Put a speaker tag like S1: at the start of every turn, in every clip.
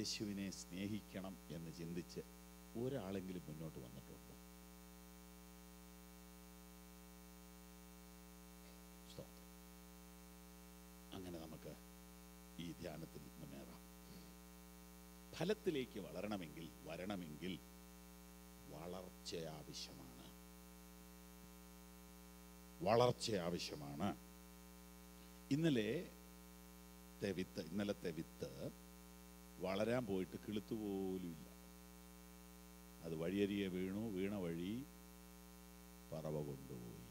S1: യേശുവിനെ സ്നേഹിക്കണം എന്ന് ചിന്തിച്ച് ഒരാളെങ്കിലും മുന്നോട്ട് വന്നിട്ടുണ്ടോ? സ്തോത്രം. അങ്ങനെ നമുക്ക് ഈ ധ്യാനത്തിൽ മുന്നേറാം. ഫലത്തിലേക്ക് വരണമെങ്കിൽ വളർച്ച ആവശ്യമാണ്. ഇന്നലത്തെ വിത്ത് വളരാൻ പോയിട്ട് കിളുത്തുപോലുമില്ല. അത് വഴിയരികെ വീണ വഴി പറവ കൊണ്ടുപോയി.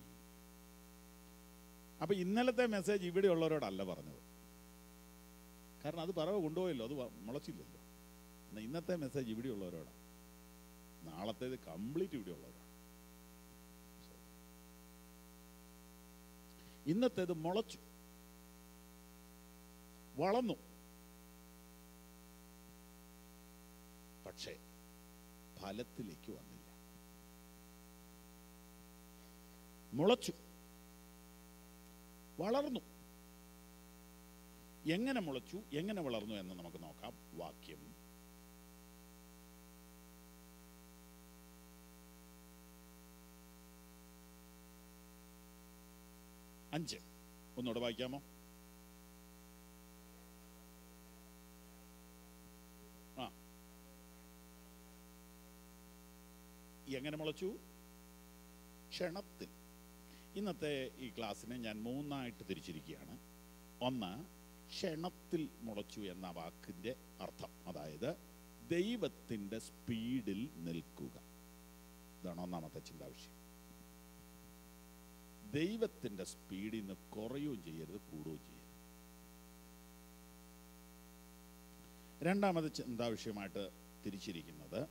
S1: അപ്പൊ ഇന്നലത്തെ മെസ്സേജ് ഇവിടെ ഉള്ളവരോടല്ല പറഞ്ഞത്, കാരണം അത് പറവ കൊണ്ടുപോയല്ലോ, അത് മുളച്ചില്ലല്ലോ. ഇന്നത്തെ മെസ്സേജ് ഇവിടെ ഉള്ളവരോടാണ്. നാളത്തേത് കംപ്ലീറ്റ് ഇവിടെ ഉള്ളവരാണ്. ഇന്നത്തേത് മുളച്ചു, വളർന്നു, പക്ഷേ ഫലത്തിലേക്ക് വന്നില്ല. മുളച്ചു, വളർന്നു. എങ്ങനെ മുളച്ചു, എങ്ങനെ വളർന്നു എന്ന് നമുക്ക് നോക്കാം. വാക്യം 5 ഒന്നുകൂടെ വായിക്കാമോ? എങ്ങനെ മുളച്ചു? ക്ഷണത്തിൽ. ഇന്നത്തെ ഈ ക്ലാസ്സിനെ ഞാൻ 3 തിരിച്ചിരിക്കുകയാണ്. ഒന്ന്, ക്ഷണത്തിൽ മുളച്ചു എന്ന വാക്കിൻ്റെ അർത്ഥം, അതായത് ദൈവത്തിൻ്റെ സ്പീഡിൽ നിൽക്കുക. ഇതാണ് ഒന്നാമത്തെ ചിന്താവിഷയം. ദൈവത്തിൻ്റെ സ്പീഡിൽ നിന്ന് കുറയുകയും ചെയ്യരുത്, കൂടുകയും ചെയ്യരുത്. രണ്ടാമത് ചിന്താവിഷയമായിട്ട് തിരിച്ചിരിക്കുന്നത്,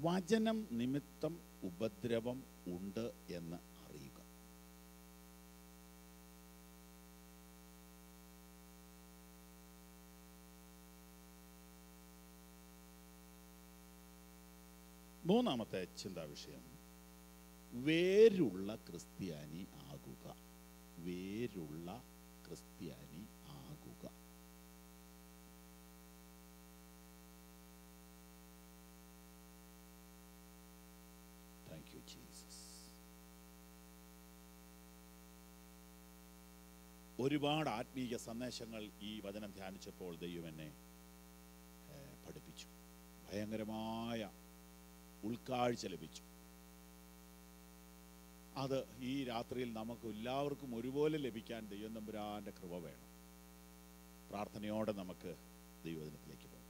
S1: വചനം നിമിത്തം ഉപദ്രവം ഉണ്ട് എന്ന് അറിയുക. മൂന്നാമത്തെ ചിന്താവിഷയം, വേരുള്ള ക്രിസ്ത്യാനി ആകുക. വേരുള്ള ക്രിസ്ത്യാനി ആകുക. Thank you Jesus. ഒരുപാട് ആത്മീയ സന്ദേശങ്ങൾ ഈ വചനം ധ്യാനിച്ചപ്പോൾ ദൈവം എന്നെ പഠിപ്പിച്ചു. ഭയങ്കരമായ ഉൾക്കാഴ്ച ലഭിച്ചു. അത് ഈ രാത്രിയിൽ നമുക്ക് എല്ലാവർക്കും ഒരുപോലെ ലഭിക്കാൻ ദൈവം തമ്പുരാന്റെ കൃപ വേണം. പ്രാർത്ഥനയോടെ നമുക്ക് ദൈവവചനത്തിലേക്ക് പോകാം.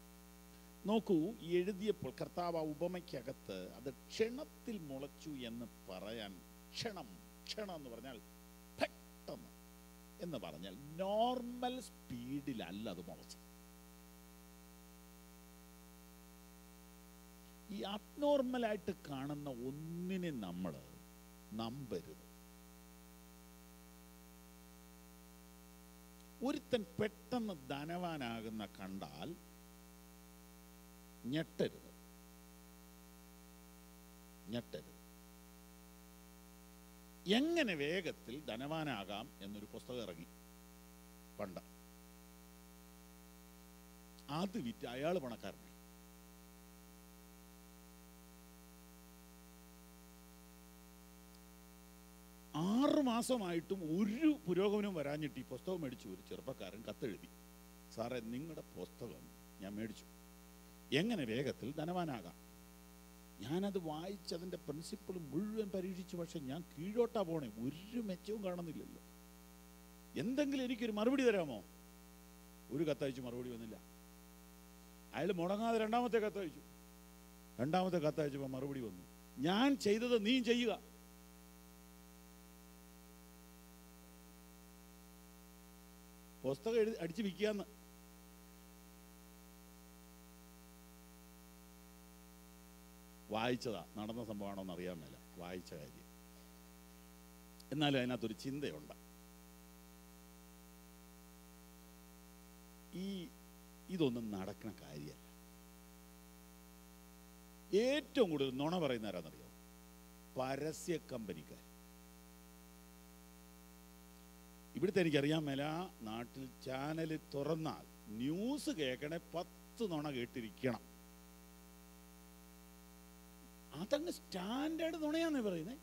S1: നോക്കൂ, എഴുതിയപ്പോൾ കർത്താവ് ഉപമയ്ക്കകത്ത് അത് ക്ഷണത്തിൽ മുളച്ചു എന്ന് പറയാൻ, ക്ഷണം എന്ന് പറഞ്ഞാൽ പെട്ടെന്ന് എന്ന് പറഞ്ഞാൽ നോർമൽ സ്പീഡിലല്ല അത് മുളച്ചു. ഈ അബ്നോർമലായിട്ട് കാണുന്ന ഒന്നിനെ നമ്മൾ നമ്പരുത്. ഒരുത്തൻ പെട്ടെന്ന് ധനവാനാകുന്ന കണ്ടാൽ ഞെട്ടരുത്. എങ്ങനെ വേഗത്തിൽ ധനവാനാകാം എന്നൊരു പുസ്തകം ഇറങ്ങി പണ്ട്. അത് വിറ്റ് അയാൾ പണക്കാരനായി. മാസമായിട്ടും ഒരു പുരോഗമനം വരാഞ്ഞിട്ട് ഈ പുസ്തകം മേടിച്ചു ഒരു ചെറുപ്പക്കാരൻ കത്തെഴുതി, സാറേ നിങ്ങളുടെ പുസ്തകം ഞാൻ മേടിച്ചു, എങ്ങനെ വേഗത്തിൽ ധനവാനാകാം. ഞാനത് വായിച്ചതിൻ്റെ പ്രിൻസിപ്പിൾ മുഴുവൻ പരീക്ഷിച്ചു, പക്ഷെ ഞാൻ കീഴോട്ടാ പോണേ, ഒരു മെച്ചവും കാണുന്നില്ലല്ലോ. എന്തെങ്കിലും എനിക്കൊരു മറുപടി തരാമോ? ഒരു കത്തയച്ചു, മറുപടി വന്നില്ല. അയാൾ മുടങ്ങാതെ രണ്ടാമത്തെ കത്തയച്ചപ്പോൾ മറുപടി വന്നു, ഞാൻ ചെയ്തത് നീ ചെയ്യുക. പുസ്തകം അടിച്ചു വിൽക്കാന്ന്. വായിച്ചതാ, നടന്ന സംഭവമാണോ എന്ന് അറിയാൻ മേല, വായിച്ച കാര്യം. എന്നാലും അതിനകത്തൊരു ചിന്തയുണ്ട്. ഇതൊന്നും നടക്കുന്ന കാര്യമല്ല. ഏറ്റവും കൂടുതൽ നുണ പറയുന്ന ആരാന്നറിയോ? പരസ്യ കമ്പനിക്കാർ. ഇവിടുത്തെ എനിക്കറിയാൻ മേല, നാട്ടിൽ ചാനൽ തുറന്നാൽ ന്യൂസ് കേൾക്കണേ 10 നുണ കേട്ടിരിക്കണം. അതങ്ങ് സ്റ്റാൻഡേർഡ് നുണയാന്നേ പറയുന്നത്.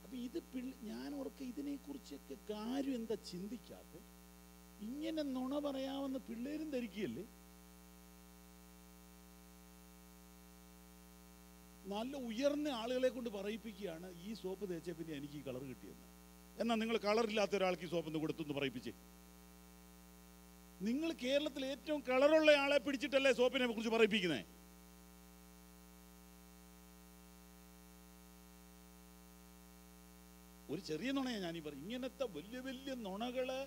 S1: അപ്പൊ ഇത് ഞാൻ ഓർക്ക ഇതിനെക്കുറിച്ചൊക്കെ കാര്യം എന്താ ചിന്തിക്കാതെ, ഇങ്ങനെ നുണ പറയാമെന്ന് പിള്ളേരും ധരിക്കുകയല്ലേ. നല്ല ഉയർന്ന ആളുകളെ കൊണ്ട് പറയിപ്പിക്കുകയാണ്, ഈ സോപ്പ് തേച്ച പിന്നെ എനിക്ക് ഈ കളർ കിട്ടിയെന്ന്. എന്നാൽ നിങ്ങൾ കളറില്ലാത്ത ഒരാൾക്ക് ഈ സോപ്പൊന്ന് കൊടുത്തെന്ന് പറയിപ്പിച്ചേ. നിങ്ങൾ കേരളത്തിൽ ഏറ്റവും കളറുള്ള ആളെ പിടിച്ചിട്ടല്ലേ സോപ്പിനെ കുറിച്ച് പറയിപ്പിക്കുന്നത്? ഒരു ചെറിയ നുണയാണ് ഞാനീ പറയും. ഇങ്ങനത്തെ വലിയ വലിയ നുണകള്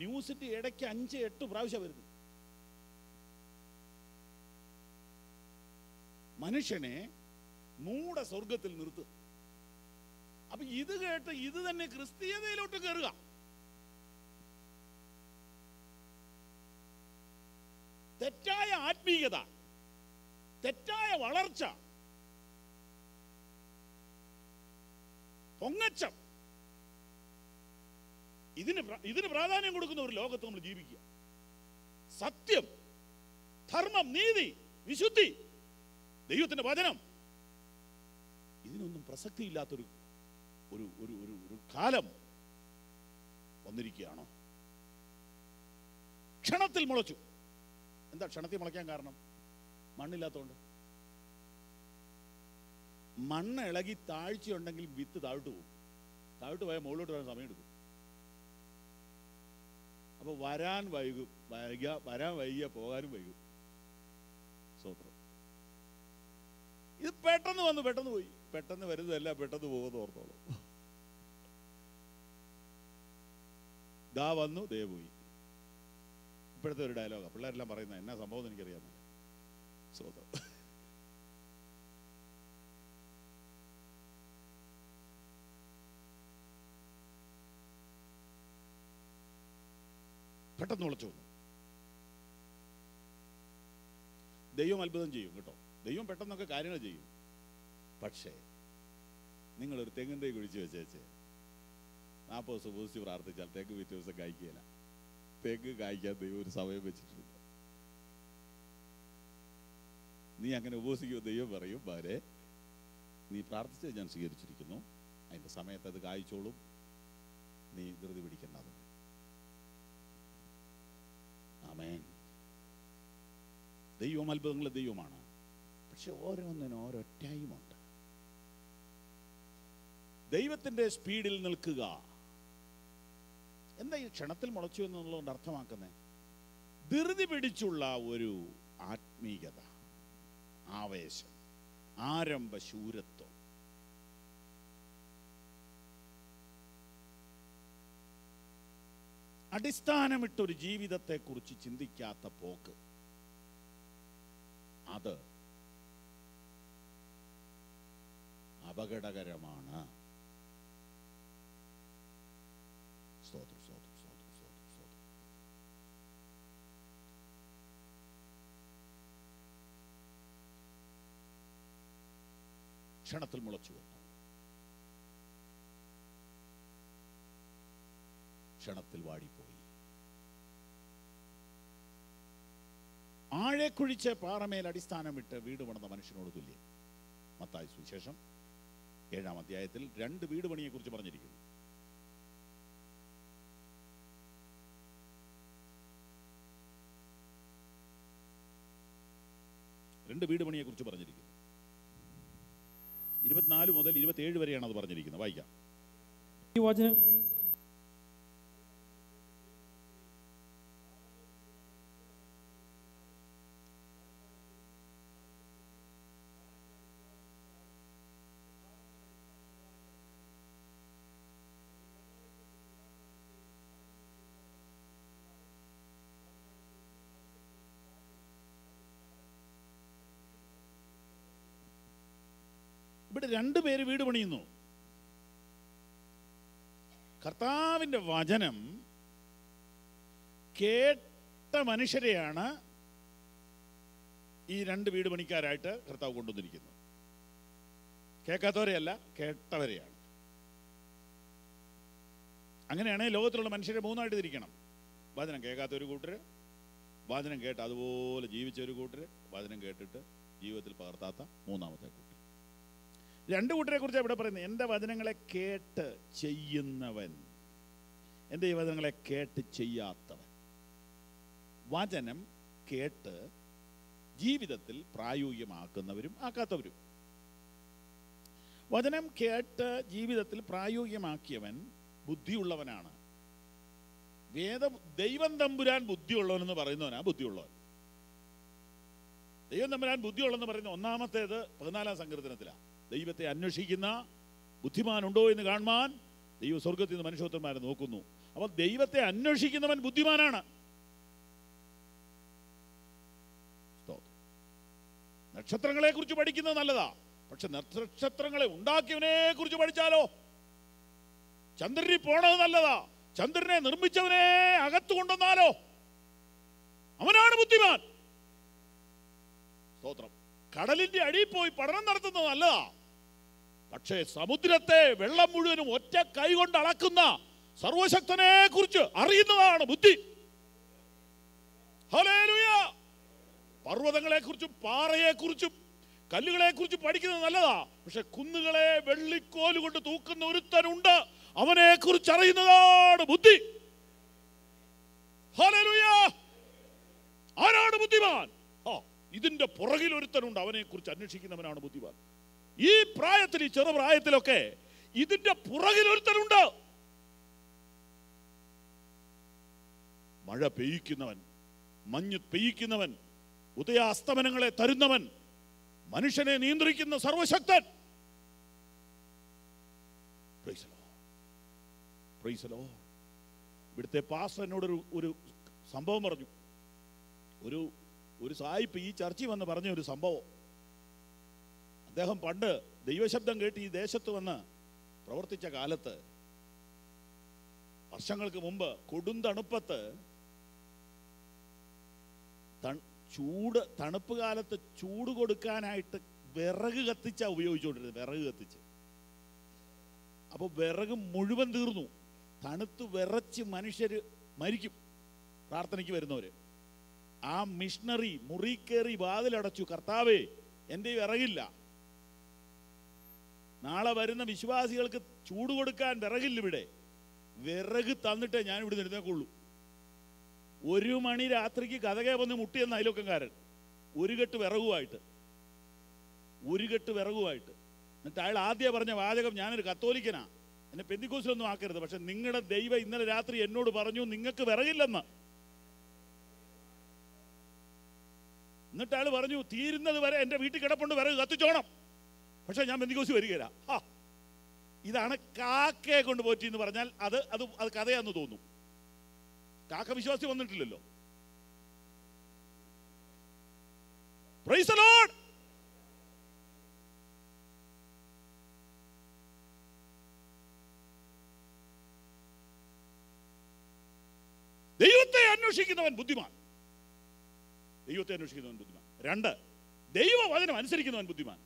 S1: ന്യൂസിന്റെ ഇടയ്ക്ക് 5-8 പ്രാവശ്യം വരുന്നു. മനുഷ്യനെ മൂഢ സ്വർഗത്തിൽ നിർത്തുക. അപ്പൊ ഇത് കേട്ട് ഇത് തന്നെ ക്രിസ്തീയതയിലോട്ട് കയറുക. തെറ്റായ ആത്മീയത, തെറ്റായ വളർച്ച, പൊങ്ങച്ചം, ഇതിന് പ്രാധാന്യം കൊടുക്കുന്ന ഒരു ലോകത്ത് നമ്മൾ ജീവിക്കുക. സത്യം, ധർമ്മം, നീതി, വിശുദ്ധി, ദൈവത്തിന്റെ വചനം, ഇതിനൊന്നും പ്രസക്തിയില്ലാത്തൊരു ഒരു ഒരു ഒരു ഒരു കാലം വന്നിരിക്കുകയാണോ? ക്ഷണത്തിൽ മുളച്ചു. എന്താ ക്ഷണത്തിൽ മുളയ്ക്കാൻ കാരണം? മണ്ണില്ലാത്തതുകൊണ്ട്. മണ്ണ് ഇളകി താഴ്ചയുണ്ടെങ്കിൽ വിത്ത് താഴ്ത്തു പോകും. താഴ്ത്തു പോയാൽ മുകളിലോട്ട് വരാൻ സമയമെടുക്കും. അപ്പൊ വരാൻ വൈകിയ പോകാനും വൈകും. സ്വത്രം. ഇത് പെട്ടെന്ന് വന്നു, പെട്ടെന്ന് പോയി. പെട്ടെന്ന് വരുന്നതല്ല, പെട്ടെന്ന് പോകുമെന്ന് ഓർത്തോളൂ. ദാ വന്നു, ദേ പോയി. ഇപ്പോഴത്തെ ഒരു ഡയലോഗാണ് പിള്ളേരെല്ലാം പറയുന്നത്. എന്നാ സംഭവം എനിക്കറിയാമെന്നില്ല. സ്വതം. പെട്ടെന്ന് ഉളച്ചു വന്നു. ദൈവം അത്ഭുതം ചെയ്യും കേട്ടോ. ദൈവം പെട്ടെന്നൊക്കെ കാര്യങ്ങൾ ചെയ്യും. പക്ഷേ നിങ്ങളൊരു തെങ്ങിൻ തൈ കുഴിച്ച് വെച്ചേച്ച് 40 ദിവസം ഉപസിച്ച് പ്രാർത്ഥിച്ചാൽ തെങ്ങ് പിറ്റേ ദിവസം കായ്ക്കുകയില്ല. തെങ്ങ് കായ്ക്കാൻ ദൈവം ഒരു സമയം വെച്ചിട്ടുണ്ട്. നീ അങ്ങനെ ഉപസിക്കുമ്പോൾ ദൈവം പറയും, ഭാര്യ നീ പ്രാർത്ഥിച്ചത് ഞാൻ സ്വീകരിച്ചിരിക്കുന്നു, അതിൻ്റെ സമയത്ത് അത് കായ്ച്ചോളും, നീ ധൃതി പിടിക്കേണ്ടത്. ആമേൻ. ദൈവം അത്ഭുതങ്ങളുടെ ദൈവമാണ്. പക്ഷെ ഓരോന്നിനും ഓരോ ടൈമുണ്ട്. ദൈവത്തിന്റെ സ്പീഡിൽ നിൽക്കുക. എന്താ ഈ ക്ഷണത്തിൽ മുളച്ചു എന്നുള്ളതുകൊണ്ട് അർത്ഥമാക്കുന്നത്? ധൃതി പിടിച്ചുള്ള ഒരു ആത്മീയത, ആവേശം, ആരംഭ ശൂരത്വം. അടിസ്ഥാനമിട്ടൊരു ജീവിതത്തെക്കുറിച്ച് ചിന്തിക്കാത്ത പോക്ക്, അത് അപകടകരമാണ്. സ്തോത്രം, സ്തോത്രം, സ്തോത്രം, സ്തോത്രം, സ്തോത്രം. ക്ഷണത്തിൽ മുളച്ചു വന്നു, ക്ഷണത്തിൽ വാടിപ്പോയി. ആഴെ കുഴിച്ച് പാറമേൽ അടിസ്ഥാനമിട്ട് വീട് പണിത മനുഷ്യനോട് തുല്യം. മത്തായി സുവിശേഷം 7-ാം അധ്യായത്തിൽ 2 വീട് പണിയെ കുറിച്ച് പറഞ്ഞിരിക്കുന്നു. വീട് പണിയെ കുറിച്ച് പറഞ്ഞിരിക്കുന്നു. 24 മുതൽ 27 വരെയാണ് അത് പറഞ്ഞിരിക്കുന്നത്. വായിക്കാം.
S2: ഈ വചനം
S1: ഇവിടെ 2 പേര് വീട് പണിയുന്നു. കർത്താവിൻ്റെ വചനം കേട്ട മനുഷ്യരെയാണ് ഈ 2 വീട് പണിക്കാരായിട്ട് കർത്താവ് കൊണ്ടുവന്നിരിക്കുന്നത്. കേൾക്കാത്തവരെയല്ല, കേട്ടവരെയാണ്. അങ്ങനെയാണെങ്കിൽ ലോകത്തിലുള്ള മനുഷ്യരെ 3 ആയിട്ട് തിരിക്കണം. വചനം കേൾക്കാത്ത ഒരു കൂട്ടർ, വചനം കേട്ട് അതുപോലെ ജീവിച്ച ഒരു കൂട്ടർ, വചനം കേട്ടിട്ട് ജീവിതത്തിൽ പകർത്താത്ത മൂന്നാമത്തെ കൂട്ടർ. രണ്ട് കൂട്ടരെ കുറിച്ച് ഇവിടെ പറയുന്നത്. എൻ്റെ വചനങ്ങളെ കേട്ട് ചെയ്യുന്നവൻ, എൻ്റെ ഈ വചനങ്ങളെ കേട്ട് ചെയ്യാത്തവൻ. വചനം കേട്ട് ജീവിതത്തിൽ പ്രായോഗികമാക്കുന്നവരും ആക്കാത്തവരും. വചനം കേട്ട് ജീവിതത്തിൽ പ്രായോഗികമാക്കിയവൻ ബുദ്ധിയുള്ളവനാണ്. ദൈവം തമ്പുരാൻ ബുദ്ധിയുള്ളവനെന്ന് പറയുന്നവനാ ബുദ്ധിയുള്ളവൻ. ദൈവം തമ്പുരാൻ ബുദ്ധിയുള്ളതെന്ന് പറയുന്ന ഒന്നാമത്തേത് 14-ാം സങ്കീർത്തനത്തിലാണ്. ദൈവത്തെ അന്വേഷിക്കുന്ന ബുദ്ധിമാനുണ്ടോ എന്ന് കാണുവാൻ ദൈവ സ്വർഗത്തിൽ നിന്ന് മനുഷ്യപുത്രന്മാരെ നോക്കുന്നു. അപ്പോൾ ദൈവത്തെ അന്വേഷിക്കുന്നവൻ ബുദ്ധിമാനാണ്. നക്ഷത്രങ്ങളെ കുറിച്ച് പഠിക്കുന്നത് നല്ലതാ, പക്ഷെ നക്ഷത്രങ്ങളെ ഉണ്ടാക്കിയവനെ കുറിച്ച് പഠിച്ചാലോ? ചന്ദ്രനിൽ പോണത് നല്ലതാ, ചന്ദ്രനെ നിർമ്മിച്ചവനെ അകത്തു കൊണ്ടുവന്നാലോ? അവനാണ് ബുദ്ധിമാൻ. സ്തോത്രം. കടലിന്റെ അടിയിൽ പോയി പഠനം നടത്തുന്നത് നല്ലതാ, പക്ഷേ സമുദ്രത്തെ വെള്ളം മുഴുവനും ഒറ്റ കൈ കൊണ്ട് അളക്കുന്ന സർവശക്തനെ കുറിച്ച് അറിയുന്നതാണ് ബുദ്ധി. ഹല്ലേലൂയ. പർവ്വതങ്ങളെ കുറിച്ചും പാറയെ കുറിച്ചും കല്ലുകളെ കുറിച്ച് പഠിക്കുന്നത് നല്ലതാ, പക്ഷെ കുന്നുകളെ വെള്ളിക്കോല് കൊണ്ട് തൂക്കുന്ന ഒരുത്തനുണ്ട്, അവനെ കുറിച്ച് അറിയുന്നതാണ് ബുദ്ധി. ഹല്ലേലൂയ. ആരാണ് ബുദ്ധിമാൻ? ഇതിന്റെ പുറകിൽ ഒരുത്തനുണ്ട്, അവനെ കുറിച്ച് അന്വേഷിക്കുന്നവനാണ് ബുദ്ധിമാൻ. ഈ പ്രായത്തിൽ, ഈ ചെറുപ്രായത്തിലൊക്കെ ഇതിന്റെ പുറകിൽ ഒരുത്തനുണ്ട്. മഴ പെയ്യിക്കുന്നവൻ, മഞ്ഞ് പെയ്യിക്കുന്നവൻ, ഉദയാസ്തമനങ്ങളെ തരുന്നവൻ, മനുഷ്യനെ നിയന്ത്രിക്കുന്ന സർവശക്തൻ. Price the Lord. Price the Lord. ഇവിടുത്തെ പാസ്റ്റർ എന്നോടൊരു ഒരു സംഭവം പറഞ്ഞു. ഒരു സായിപ്പ് ഈ ചർച്ചിൽ വന്ന് പറഞ്ഞ ഒരു സംഭവം. അദ്ദേഹം പണ്ട് ദൈവശബ്ദം കേട്ട് ഈ ദേശത്ത് വന്ന് പ്രവർത്തിച്ച കാലത്ത്, വർഷങ്ങൾക്ക് മുമ്പ് കൊടും തണുപ്പത്ത്, തണുപ്പ് കാലത്ത് ചൂട് കൊടുക്കാനായിട്ട് വിറക് കത്തിച്ചാ ഉപയോഗിച്ചുകൊണ്ടിരുന്നത്. വിറക് കത്തിച്ച് അപ്പൊ വിറക് മുഴുവൻ തീർന്നു. തണുത്ത് വിറച്ച് മനുഷ്യര് മരിക്കും പ്രാർത്ഥനയ്ക്ക് വരുന്നവര്. ആ മിഷണറി മുറി കയറി വാതിലടച്ചു, കർത്താവേ എൻ്റെ വിറകില്ല, നാളെ വരുന്ന വിശ്വാസികൾക്ക് ചൂട് കൊടുക്കാൻ വിറകില്ല, ഇവിടെ വിറക് തന്നിട്ടേ ഞാൻ ഇവിടെ എഴുന്നേക്കുള്ളൂ. 1 മണി രാത്രിക്ക് കഥകെ വന്ന് മുട്ടിയെന്ന അയൽവക്കംകാരൻ ഒരു കെട്ട് വിറകുമായിട്ട്. എന്നിട്ട് അയാൾ ആദ്യം പറഞ്ഞ വാചകം, ഞാനൊരു കത്തോലിക്കനാ, എന്നെ പെന്തിക്കോസിലൊന്നും ആക്കരുത്, പക്ഷെ നിങ്ങളുടെ ദൈവം ഇന്നലെ രാത്രി എന്നോട് പറഞ്ഞു നിങ്ങൾക്ക് വിറകില്ലെന്ന്. എന്നിട്ട് അയാൾ പറഞ്ഞു, തീരുന്നത് വരെ എൻ്റെ വീട്ടിൽ കിടപ്പുണ്ട്, വിറക് കത്തിച്ചോണം, പക്ഷെ ഞാൻ പെന്തിക്കോസ് വരികയില്ല. ഇതാണ് കാക്കയെ കൊണ്ട് പോറ്റി എന്ന് പറഞ്ഞാൽ അത് അത് അത് കഥയാന്ന് തോന്നും. കാക്ക വിശ്വാസി വന്നിട്ടില്ലല്ലോ. Praise the Lord. ദൈവത്തെ അന്വേഷിക്കുന്നവൻ ബുദ്ധിമാൻ. 2, ദൈവവചനം അനുസരിക്കുന്നവൻ ബുദ്ധിമാൻ.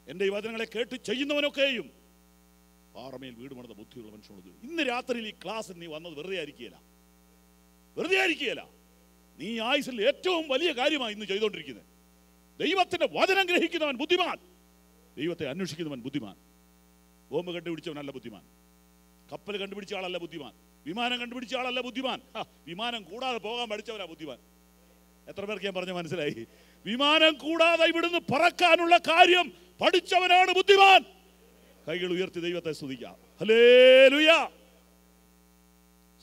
S1: എൻ്റെ ഈ വചനങ്ങളെ കേട്ട് ചെയ്യുന്നവനൊക്കെയും പാറമേൽ വീട് പണിത ബുദ്ധിയുള്ള മനുഷ്യനോട്. ഇന്ന് രാത്രിയിൽ ഈ ക്ലാസ്സിൽ നീ വന്നത് വെറുതെ ആയിരിക്കുകയില്ല. നീ ആയുസിൽ ഏറ്റവും വലിയ കാര്യമാണ് ഇന്ന് ചെയ്തുകൊണ്ടിരിക്കുന്നത്. ദൈവത്തിന്റെ വചനം ഗ്രഹിക്കുന്നവൻ ബുദ്ധിമാൻ, ദൈവത്തെ അന്വേഷിക്കുന്നവൻ ബുദ്ധിമാൻ. ബോംബ് കണ്ടുപിടിച്ചവനല്ല ബുദ്ധിമാൻ, കപ്പൽ കണ്ടുപിടിച്ച ആളല്ല ബുദ്ധിമാൻ, വിമാനം കണ്ടുപിടിച്ച ആളല്ല ബുദ്ധിമാൻ. വിമാനം കൂടാതെ പോകാൻ പഠിച്ചവനാ ബുദ്ധിമാൻ. എത്ര പേർക്ക് ഞാൻ പറഞ്ഞ മനസ്സിലായി? വിമാനം കൂടാതെ ഇവിടുന്ന് പറക്കാനുള്ള കാര്യം പഠിച്ചവനാണ് ബുദ്ധിമാൻ. കൈകൾ ഉയർത്തി ദൈവത്തെ സ്തുതിക്കാം. ഹല്ലേലൂയ.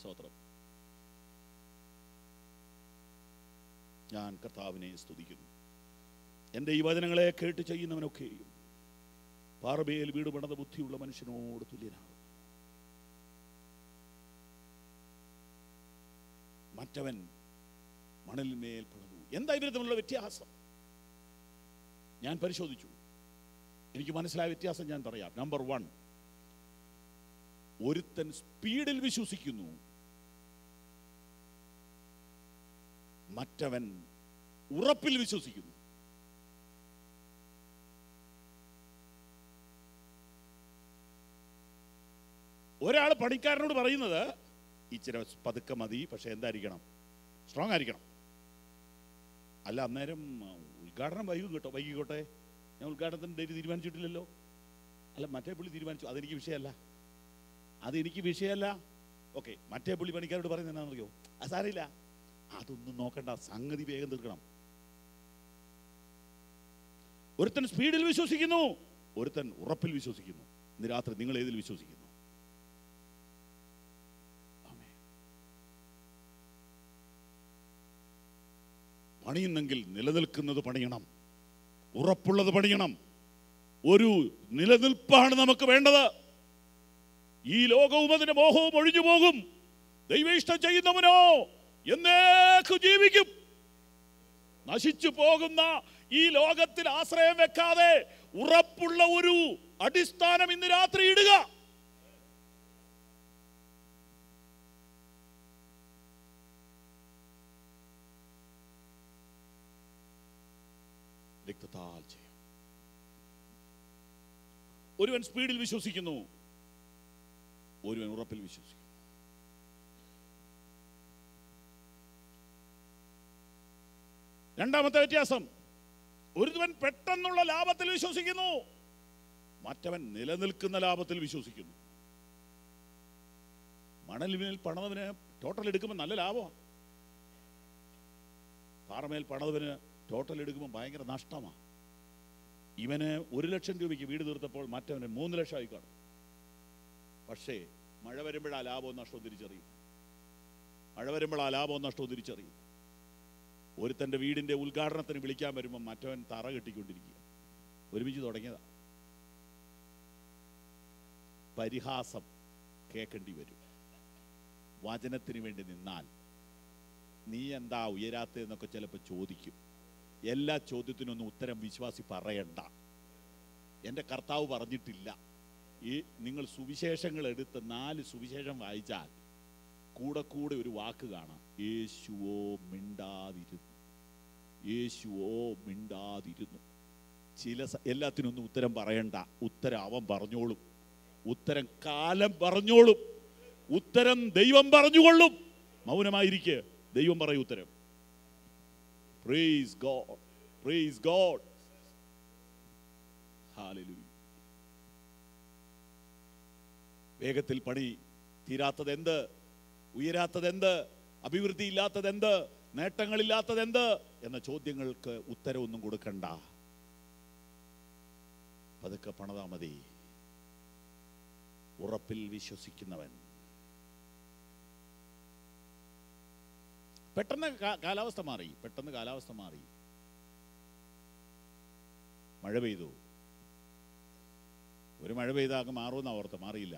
S1: സ്തോത്രം. ഞാൻ കർത്താവിനെ സ്തുതിക്കുന്നു. എൻ്റെ ഈ വചനങ്ങളെ കേട്ട് ചെയ്യുന്നവനൊക്കെയും പാറമേൽ വീട് പണിത ബുദ്ധിയുള്ള മനുഷ്യനോട് തുല്യനാകും. മറ്റവൻ മണലിന്മേൽ പണിതു. എന്താ ഇവർ തമ്മിലുള്ള വ്യത്യാസം? ഞാൻ പരിശോധിച്ചു, എനിക്ക് മനസ്സിലായ വ്യത്യാസം ഞാൻ പറയാം. നമ്പർ 1, ഒരുത്തൻ സ്പീഡിൽ വിശ്വസിക്കുന്നു, മറ്റവൻ ഉറപ്പിൽ വിശ്വസിക്കുന്നു. ഒരാൾ പണിക്കാരനോട് പറയുന്നത് ഇച്ചിരി പതുക്കെ മതി, പക്ഷെ എന്തായിരിക്കണം, സ്ട്രോങ് ആയിരിക്കണം. അല്ല അന്നേരം ഉദ്ഘാടനം വൈകിക്കോട്ടെ, ഞാൻ ഉദ്ഘാടനത്തിന് ഡേറ്റ് തീരുമാനിച്ചിട്ടില്ലല്ലോ. അല്ല മറ്റേ പുള്ളി തീരുമാനിച്ചു, അതെനിക്ക് വിഷയമല്ല. ഓക്കെ, മറ്റേ പുള്ളി പണിക്കാരോട് പറയുന്നത് എന്നാണെന്നറിയോ? അത് സാരമില്ല, അതൊന്നും നോക്കണ്ട, സംഗതി വേഗം തീർക്കണം. ഒരുത്തൻ സ്പീഡിൽ വിശ്വസിക്കുന്നു, ഒരുത്തൻ ഉറപ്പിൽ വിശ്വസിക്കുന്നു. ഇന്ന് രാത്രി നിങ്ങൾ ഏതിൽ വിശ്വസിക്കുന്നു? പണിയുന്നെങ്കിൽ നിലനിൽക്കുന്നത് പണിയണം, ഉറപ്പുള്ളത് പണിയണം. ഒരു നിലനിൽപ്പാണ് നമുക്ക് വേണ്ടത്. ഈ ലോകവും അതിന്റെ മോഹവും ഒഴിഞ്ഞു പോകും. ദൈവ ഇഷ്ടം ചെയ്യുന്നവനോ എന്നേക്കും ജീവിക്കും. നശിച്ചു പോകുന്ന ഈ ലോകത്തിൽ ആശ്രയം വെക്കാതെ ഉറപ്പുള്ള ഒരു അടിസ്ഥാനം ഇന്ന് രാത്രി ഇടുക. രക്തത്താൽ ചെയ്യാം. ഒരുവൻ സ്പീഡിൽ വിശ്വസിക്കുന്നു, ഒരുവൻ ഉറപ്പിൽ വിശ്വസിക്കുന്നു. രണ്ടാമത്തെ വ്യത്യാസം, ഒരുവൻ പെട്ടെന്നുള്ള ലാഭത്തിൽ വിശ്വസിക്കുന്നു, മറ്റവൻ നിലനിൽക്കുന്ന ലാഭത്തിൽ വിശ്വസിക്കുന്നു. മണലിന്മേൽ പണിതവന് ടോട്ടൽ എടുക്കുമ്പോൾ നല്ല ലാഭമാണ്. പാറമേൽ പണിതവന് ടോട്ടൽ എടുക്കുമ്പോൾ ഭയങ്കര നഷ്ടമാണ്. ഇവന് 1 ലക്ഷം രൂപയ്ക്ക് വീട് തീർത്തപ്പോൾ മറ്റവന് 3 ലക്ഷം ആയി കാണും. പക്ഷേ മഴ വരുമ്പോഴാ ലാഭവും നഷ്ടവും തിരിച്ചറിയും. ഒരുത്തൻ്റെ വീടിൻ്റെ ഉദ്ഘാടനത്തിന് വിളിക്കാൻ വരുമ്പോൾ മറ്റവൻ തറ കെട്ടിക്കൊണ്ടിരിക്കുക. ഒരുമിച്ച് തുടങ്ങിയതാ. പരിഹാസം കേൾക്കേണ്ടി വരും. വചനത്തിന് വേണ്ടി നിന്നാൽ നീ എന്താ ഉയരാത്തതെന്നൊക്കെ ചിലപ്പോൾ ചോദിക്കും. എല്ലാ ചോദ്യത്തിനൊന്നും ഉത്തരം വിശ്വാസി പറയണ്ട. എൻ്റെ കർത്താവ് പറഞ്ഞിട്ടില്ല. ഈ നിങ്ങൾ സുവിശേഷങ്ങൾ എടുത്ത് 4 സുവിശേഷം വായിച്ചാൽ കൂടെ ഒരു വാക്ക് കാണാം, യേശുവോ മിണ്ടാതിരുന്നു. എല്ലാത്തിനൊന്നും ഉത്തരം പറയണ്ട. ഉത്തരം അവൻ പറഞ്ഞോളും. ഉത്തരം കാലം പറഞ്ഞോളും. ഉത്തരം ദൈവം പറഞ്ഞുകൊള്ളും. മൗനമായിരിക്കുക, ദൈവം പറയും ഉത്തരം. Praise God. Hallelujah. വേഗത്തിൽ പണി തീരാത്തതെന്ത്? ഉയരാത്തതെന്ത്? അഭിവൃദ്ധി ഇല്ലാത്തതെന്ത്? നേട്ടങ്ങളില്ലാത്തതെന്ത് എന്ന ചോദ്യങ്ങൾക്ക് ഉത്തരവൊന്നും കൊടുക്കണ്ട. പതുക്കെ പണിതാ മതി. ഉറപ്പിൽ വിശ്വസിക്കുന്നവൻ. പെട്ടെന്ന് കാലാവസ്ഥ മാറി. മഴ പെയ്തു. ഒരു മഴ പെയ്താൽ മാറുമെന്നാ ഓർത്ത്, മാറിയില്ല.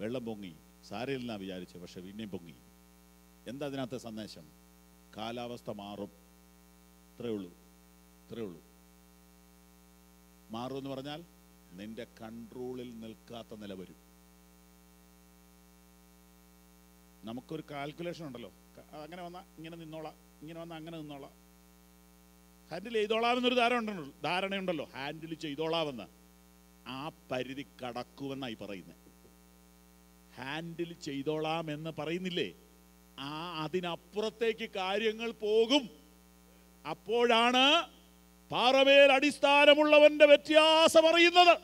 S1: വെള്ളം പൊങ്ങി. സാരമില്ലെന്നാ വിചാരിച്ചു, പക്ഷെ പിന്നെയും പൊങ്ങി. എന്താ അതിനകത്ത് സന്ദേശം? കാലാവസ്ഥ മാറും, ഇത്രേ ഉള്ളൂ. മാറുമെന്ന് പറഞ്ഞാൽ നിന്റെ കൺട്രോളിൽ നിൽക്കാത്ത നില വരും. നമുക്കൊരു കാൽക്കുലേഷൻ ഉണ്ടല്ലോ, അങ്ങനെ വന്നാൽ ഇങ്ങനെ നിന്നോളാം, ഇങ്ങനെ വന്നാൽ അങ്ങനെ നിന്നോളാം. Handle ചെയ്തോളാമെന്നൊരു ധാരണയുണ്ടല്ലോ, handle ചെയ്തോളാമെന്ന്. ആ പരിധി കടക്കുമെന്നായി പറയുന്നത്. ഹാൻഡിൽ ചെയ്തോളാമെന്ന് പറയുന്നില്ലേ, അതിനപ്പുറത്തേക്ക് കാര്യങ്ങൾ പോകും. അപ്പോഴാണ് പാറമേൽ അടിസ്ഥാനമുള്ളവന്റെ വ്യത്യാസം അറിയുന്നത്.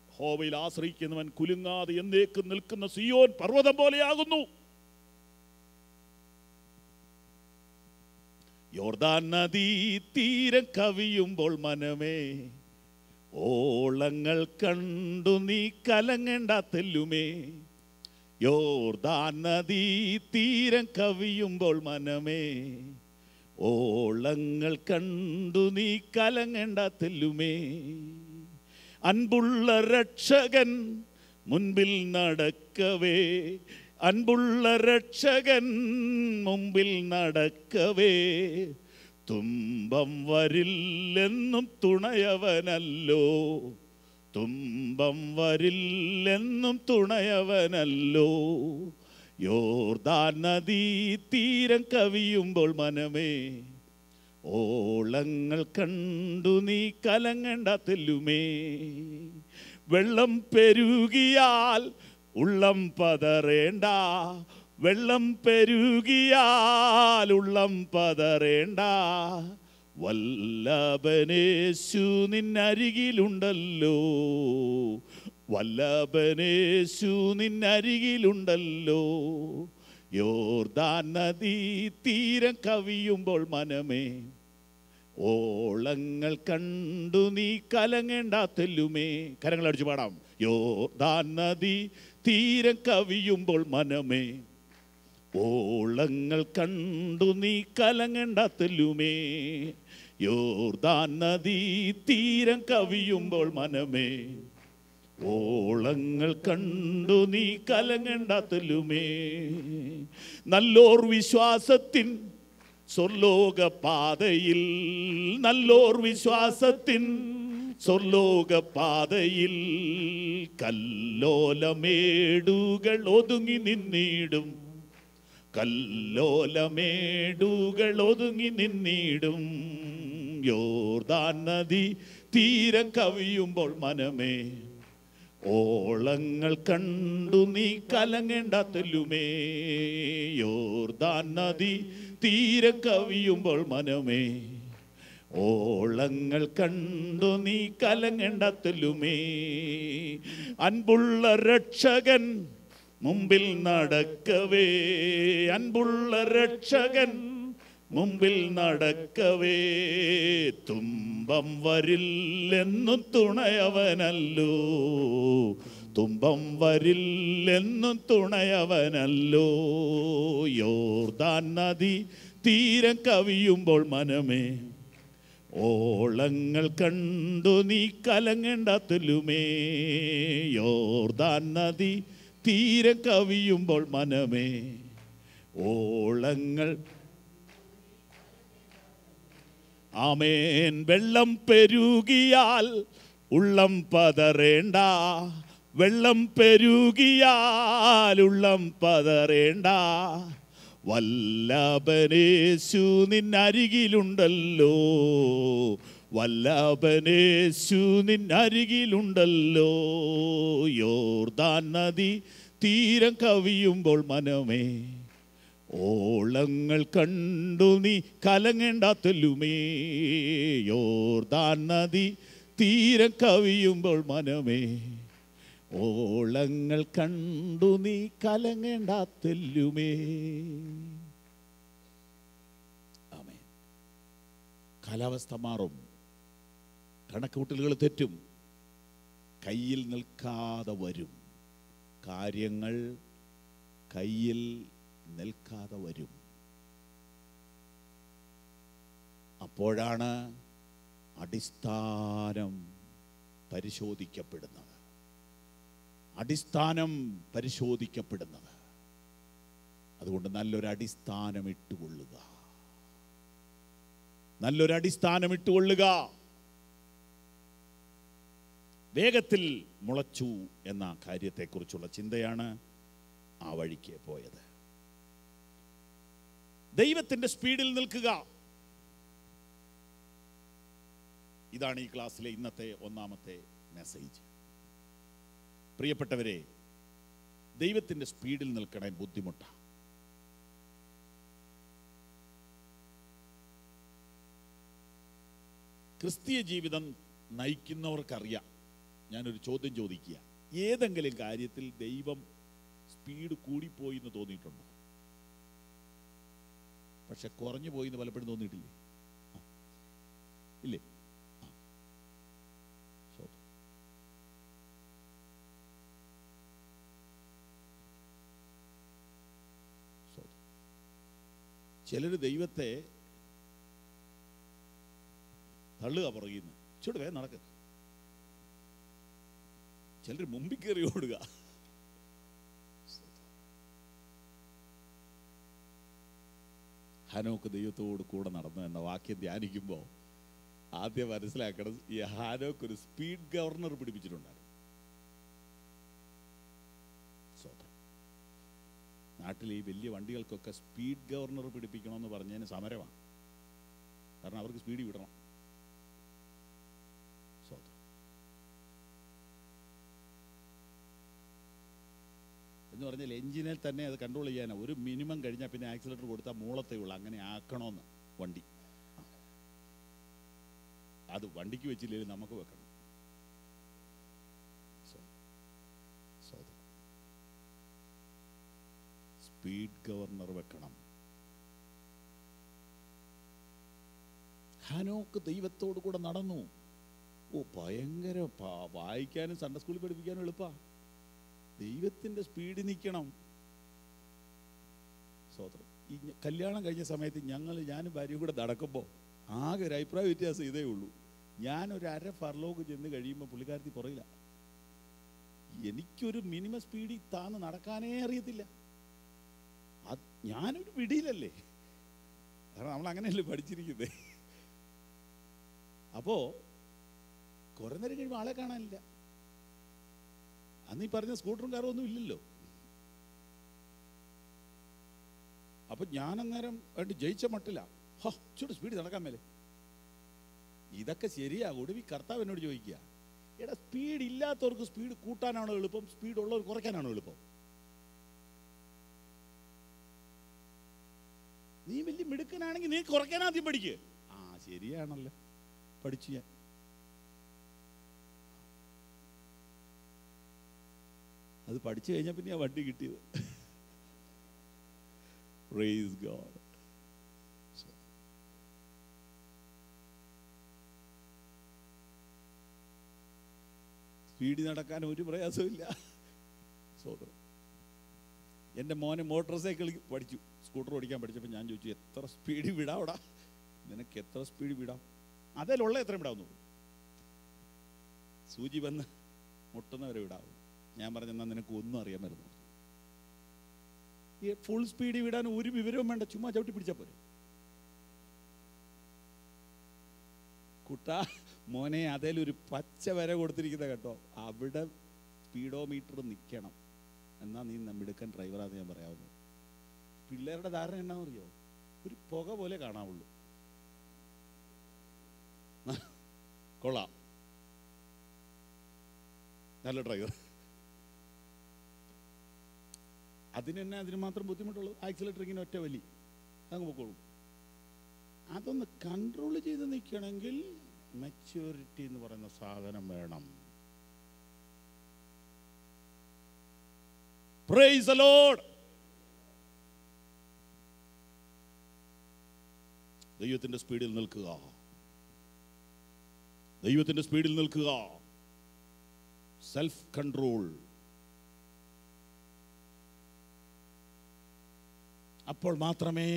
S1: യഹോവയിൽ ആശ്രയിക്കുന്നവൻ കുലുങ്ങാതെ എന്നേക്കും നിൽക്കുന്ന സിയോൻ പർവ്വതം പോലെയാകുന്നു. യോർദാൻ നദീ തീരം കവിയുമ്പോൾ മനമേ, ഓളങ്ങൾ കണ്ടു നീ കലങ്ങേണ്ട തെല്ലുമേ. യോർദാൻ നദീ തീരം കവിയുമ്പോൾ മനമേ, ഓളങ്ങൾ കണ്ടു നീ കലങ്ങേണ്ട തെല്ലുമേ. അൻപുള്ള രക്ഷകൻ മുൻപിൽ നടക്കവേ, അൻപുള്ള രക്ഷകൻ മുമ്പിൽ നടക്കവേ, തുമ്പം വരില്ലെന്നും തുണയവനല്ലോ, തുമ്പം വരില്ലെന്നും തുണയവനല്ലോ. യോർദാൻ നദീ തീരം കവിയുമ്പോൾ മനമേ, ഓളങ്ങൾ കണ്ടു നീ കലങ്ങണ്ട തെല്ലുമേ. വെള്ളം പെരുകിയാൽ ഉള്ളം പതറേണ്ട, വെള്ളം പെരുകിയാൽ ഉള്ളം പതറേണ്ട, വല്ലഭനേശു നിന്നരികിലുണ്ടല്ലോ, വല്ലഭനേശു നിന്നരികിലുണ്ടല്ലോ. യോർദാൻ നദി തീരം കവിയുമ്പോൾ മനമേ, ഓളങ്ങൾ കണ്ടു നീ കലങ്ങേണ്ട തെല്ലുമേ. കരങ്ങളടിച്ചു പാടാം. യോർദാൻ നദി തീരം കവിയുമ്പോൾ മനമേ, ഓളങ്ങൾ കണ്ടു നീ കലങ്ങേണ്ട തെല്ലുമേ. യോർദാൻ നദി തീരം കവിയുമ്പോൾ മനമേ, ഓളങ്ങൾ കണ്ടു നീ കലങ്ങേണ്ട തെല്ലുമേ. നല്ലോർ വിശ്വാസത്തിൻ സ്വർലോക പാതയിൽ, നല്ലോർ വിശ്വാസത്തിൻ സ്വർലോക പാതയിൽ, കല്ലോലമേടുകൾ ഒതുങ്ങി നിന്നിടും, കല്ലോലമേടുകൾ ഒതുങ്ങി നിന്നിടും. യോർദാൻ നദി തീരം കവിയുമ്പോൾ മനമേ, ഓളങ്ങൾ കണ്ടു നീ കലങ്ങേണ്ട തെല്ലുമേ. യോർദാൻ നദി തീരം കവിയുമ്പോൾ മനമേ, ഓളങ്ങൾ കണ്ടു നീ കലങ്ങേണ്ട തെല്ലുമേ. അൻപുള്ള രക്ഷകൻ മുമ്പിൽ നടക്കവേ, അൻപുള്ള രക്ഷകൻ മുമ്പിൽ നടക്കവേ, തുമ്പം വരില്ലെന്നും തുണയവനല്ലോ, തുമ്പം വരില്ലെന്നും തുണയവനല്ലോ. യോർദാൻ നദി തീരം കവിയുമ്പോൾ മനമേ, ഓളങ്ങൾ കണ്ടു നീ കലങ്ങേണ്ട തെല്ലുമേ. യോർദാൻ നദി തീരം കവിയുമ്പോൾ മനമേ, ഓളങ്ങൾ. ആമേൻ. വെള്ളം പെരുകിയാൽ ഉള്ളം പതറേണ്ട, വെള്ളം പെരുകിയാൽ ഉള്ളം പതറേണ്ട, വല്ലഭനേശു നിന്നരികിലുണ്ടല്ലോ, വല്ലഭനേശു നിന്നരികിലുണ്ടല്ലോ. യോർദാൻ നദി തീരം കവിയുമ്പോൾ മനമേ, ഓളങ്ങൾ കണ്ടു നീ കലങ്ങേണ്ട തെല്ലുമേ. യോർദാൻ നദി തീരം കവിയുമ്പോൾ മനമേ, ഓളങ്ങൾ കണ്ടു നീ കലങ്ങേണ്ട തെല്ലുമേ. ആമേൻ. കാലാവസ്ഥ മാറും, കണക്കുകൂട്ടലുകൾ തെറ്റും, കയ്യിൽ നിൽക്കാതെ വരും, കാര്യങ്ങൾ കയ്യിൽ നിൽക്കാതെ വരും. അപ്പോഴാണ് അടിസ്ഥാനം പരിശോധിക്കപ്പെടുന്നത്, അടിസ്ഥാനം പരിശോധിക്കപ്പെടുന്നത്. അതുകൊണ്ട് നല്ലൊരു അടിസ്ഥാനം ഇട്ടുകൊള്ളുക, നല്ലൊരു അടിസ്ഥാനം ഇട്ടുകൊള്ളുക. വേഗത്തിൽ മുളച്ചു എന്ന കാര്യത്തെക്കുറിച്ചുള്ള ചിന്തയാണ് ആ വഴിക്ക് പോയത്. ദൈവത്തിൻ്റെ സ്പീഡിൽ നിൽക്കുക. ഇതാണ് ഈ ക്ലാസ്സിലെ ഇന്നത്തെ ഒന്നാമത്തെ മെസ്സേജ്. പ്രിയപ്പെട്ടവരെ, ദൈവത്തിൻ്റെ സ്പീഡിൽ നിൽക്കണേ ബുദ്ധിമുട്ടാണ്. ക്രിസ്തീയ ജീവിതം നയിക്കുന്നവർക്കറിയാം. ഞാനൊരു ചോദ്യം ചോദിക്കുക, ഏതെങ്കിലും കാര്യത്തിൽ ദൈവം സ്പീഡ് കൂടിപ്പോയി എന്ന് തോന്നിയിട്ടുണ്ടോ? പക്ഷെ കുറഞ്ഞു പോയി എന്ന് പലപ്പോഴും തോന്നിയിട്ടില്ലേ? ഇല്ലേ? ചിലർ ദൈവത്തെ തള്ളുക പുറകിന്ന്, ചൂട് വേഗം നടക്കുക. ചിലർ മുമ്പിൽ കയറി ഓടുക. ഹാനോക്ക് ദൈവത്തോട് കൂടെ നടന്നു എന്ന വാക്യം ധ്യാനിക്കുമ്പോൾ ആദ്യം മനസ്സിലാക്കണം, ഈ ഹാനോക്ക് ഒരു സ്പീഡ് ഗവർണർ പിടിപ്പിച്ചിട്ടുണ്ടായിരുന്നു. നാട്ടിൽ ഈ വലിയ വണ്ടികൾക്കൊക്കെ സ്പീഡ് ഗവർണർ പിടിപ്പിക്കണമെന്ന് പറഞ്ഞതിന് സമരമാണ്. കാരണം അവർക്ക് സ്പീഡ് വിടണം. എന്ന് പറഞ്ഞാൽ എഞ്ചിനിൽ തന്നെ അത് കൺട്രോൾ ചെയ്യാനാണ്. ഒരു മിനിമം കഴിഞ്ഞാൽ പിന്നെ ആക്സിലേറ്റർ കൊടുത്താൽ മൂളത്തേ ഉള്ളൂ. അങ്ങനെ ആക്കണമെന്ന് വണ്ടി. അത് വണ്ടിക്ക് വെച്ചില്ലെങ്കിൽ നമുക്ക് വെക്കണം. സ്പീഡ് ഗവർണർ വെക്കണം. ഹാനോക്ക് ദൈവത്തോടു കൂടെ നടന്നു. ഭയങ്കര വായിക്കാനും സൺഡേ സ്കൂളിൽ പഠിപ്പിക്കാനും എളുപ്പാ. ദൈവത്തിന്റെ സ്പീഡ് നിൽക്കണം. സ്വതന്ത്രം. ഈ കല്യാണം കഴിഞ്ഞ സമയത്ത് ഞാനും ഭാര്യയും കൂടെ നടക്കുമ്പോൾ ആകെ ഒരു അഭിപ്രായ വ്യത്യാസം ഇതേ ഉള്ളൂ. ഞാനൊരു അര ഫർലോക്ക് ചെന്ന് കഴിയുമ്പോൾ പുള്ളിക്കാരത്തി പുറകില്ല. എനിക്കൊരു മിനിമം സ്പീഡിൽ താന്ന് നടക്കാനേ അറിയത്തില്ല. ഞാനൊരു പിടിയിലല്ലേ, കാരണം നമ്മൾ അങ്ങനെയല്ലേ പഠിച്ചിരിക്കുന്നേ. അപ്പോ കുറെ നേരം കഴിയുമ്പോൾ ആളെ കാണാനില്ല. അന്ന് ഈ പറഞ്ഞ സ്കൂട്ടറും കാറും ഒന്നും ഇല്ലല്ലോ. അപ്പൊ ഞാനന്നേരം ജയിച്ച മട്ടില്ല. ചൂട് സ്പീഡ് നടക്കാൻ മേലെ. ഇതൊക്കെ ശരിയാ. ഒടുവിൽ കർത്താവ് എന്നോട് ചോദിക്കുക, എടാ സ്പീഡ് ഇല്ലാത്തവർക്ക് സ്പീഡ് കൂട്ടാനാണോ എളുപ്പം, സ്പീഡ് ഉള്ളവർ കുറയ്ക്കാനാണോ എളുപ്പം? നീ വലിയ മിടുക്കനാണെങ്കിൽ നീ കുറയ്ക്കാൻ ആദ്യം പഠിക്കുക. ശരിയാണല്ലോ, പഠിച്ചു ഞാൻ. അത് പഠിച്ചു കഴിഞ്ഞാൽ പിന്നെ ആ വണ്ടി കിട്ടിയത്. Praise God. സ്പീഡിൽ നടക്കാൻ ഒരു പ്രയാസമില്ല. സോദരം, എൻ്റെ മോനെ മോട്ടോർ സൈക്കിൾ പഠിച്ചു, സ്കൂട്ടർ ഓടിക്കാൻ പഠിച്ചപ്പോൾ ഞാൻ ചോദിച്ചു, എത്ര സ്പീഡിൽ വിടാവടാ, നിനക്ക് എത്ര സ്പീഡ് വിടാം? അതിലുള്ള എത്ര വിടാവുന്നു? സൂചി വന്ന് മുട്ടുന്നവരെ വിടാവും. ഞാൻ പറഞ്ഞെന്നാൽ നിനക്ക് ഒന്നും അറിയാൻ വരുന്നു. ഈ ഫുൾ സ്പീഡിൽ വിടാൻ ഒരു വിവരവും വേണ്ട, ചുമ്മാ ചവിട്ടി പിടിച്ചാൽ പോരെ. കുട്ടാ മോനെ, അതിലൊരു പച്ച വര കൊടുത്തിരിക്കുന്ന കേട്ടോ, അവിടെ സ്പീഡോമീറ്റർ നിൽക്കണം. എന്നാൽ നീ മിടുക്കൻ ഡ്രൈവറാന്ന് ഞാൻ പറയാവുന്നു. പിള്ളേരുടെ ധാരണ എന്നാണെന്നറിയോ, ഒരു പുക പോലെ കാണാവുള്ളൂ. കൊള്ളാം, നല്ല ഡ്രൈവർ. അതിന് മാത്രം ബുദ്ധിമുട്ടുള്ളൂ. ആക്സിലേറ്റർ ഇങ്ങനെ ഒറ്റ വലി അങ്ങ് പൊക്കോളും. അതൊന്ന് കൺട്രോൾ ചെയ്ത് നിൽക്കണമെങ്കിൽ മെച്യൂരിറ്റി എന്ന് പറയുന്ന സാധനം വേണം. Price the Lord. ദൈവത്തിന്റെ സ്പീഡിൽ നിൽക്കുക, ദൈവത്തിന്റെ സ്പീഡിൽ നിൽക്കുക. Self control. അപ്പോൾ മാത്രമേ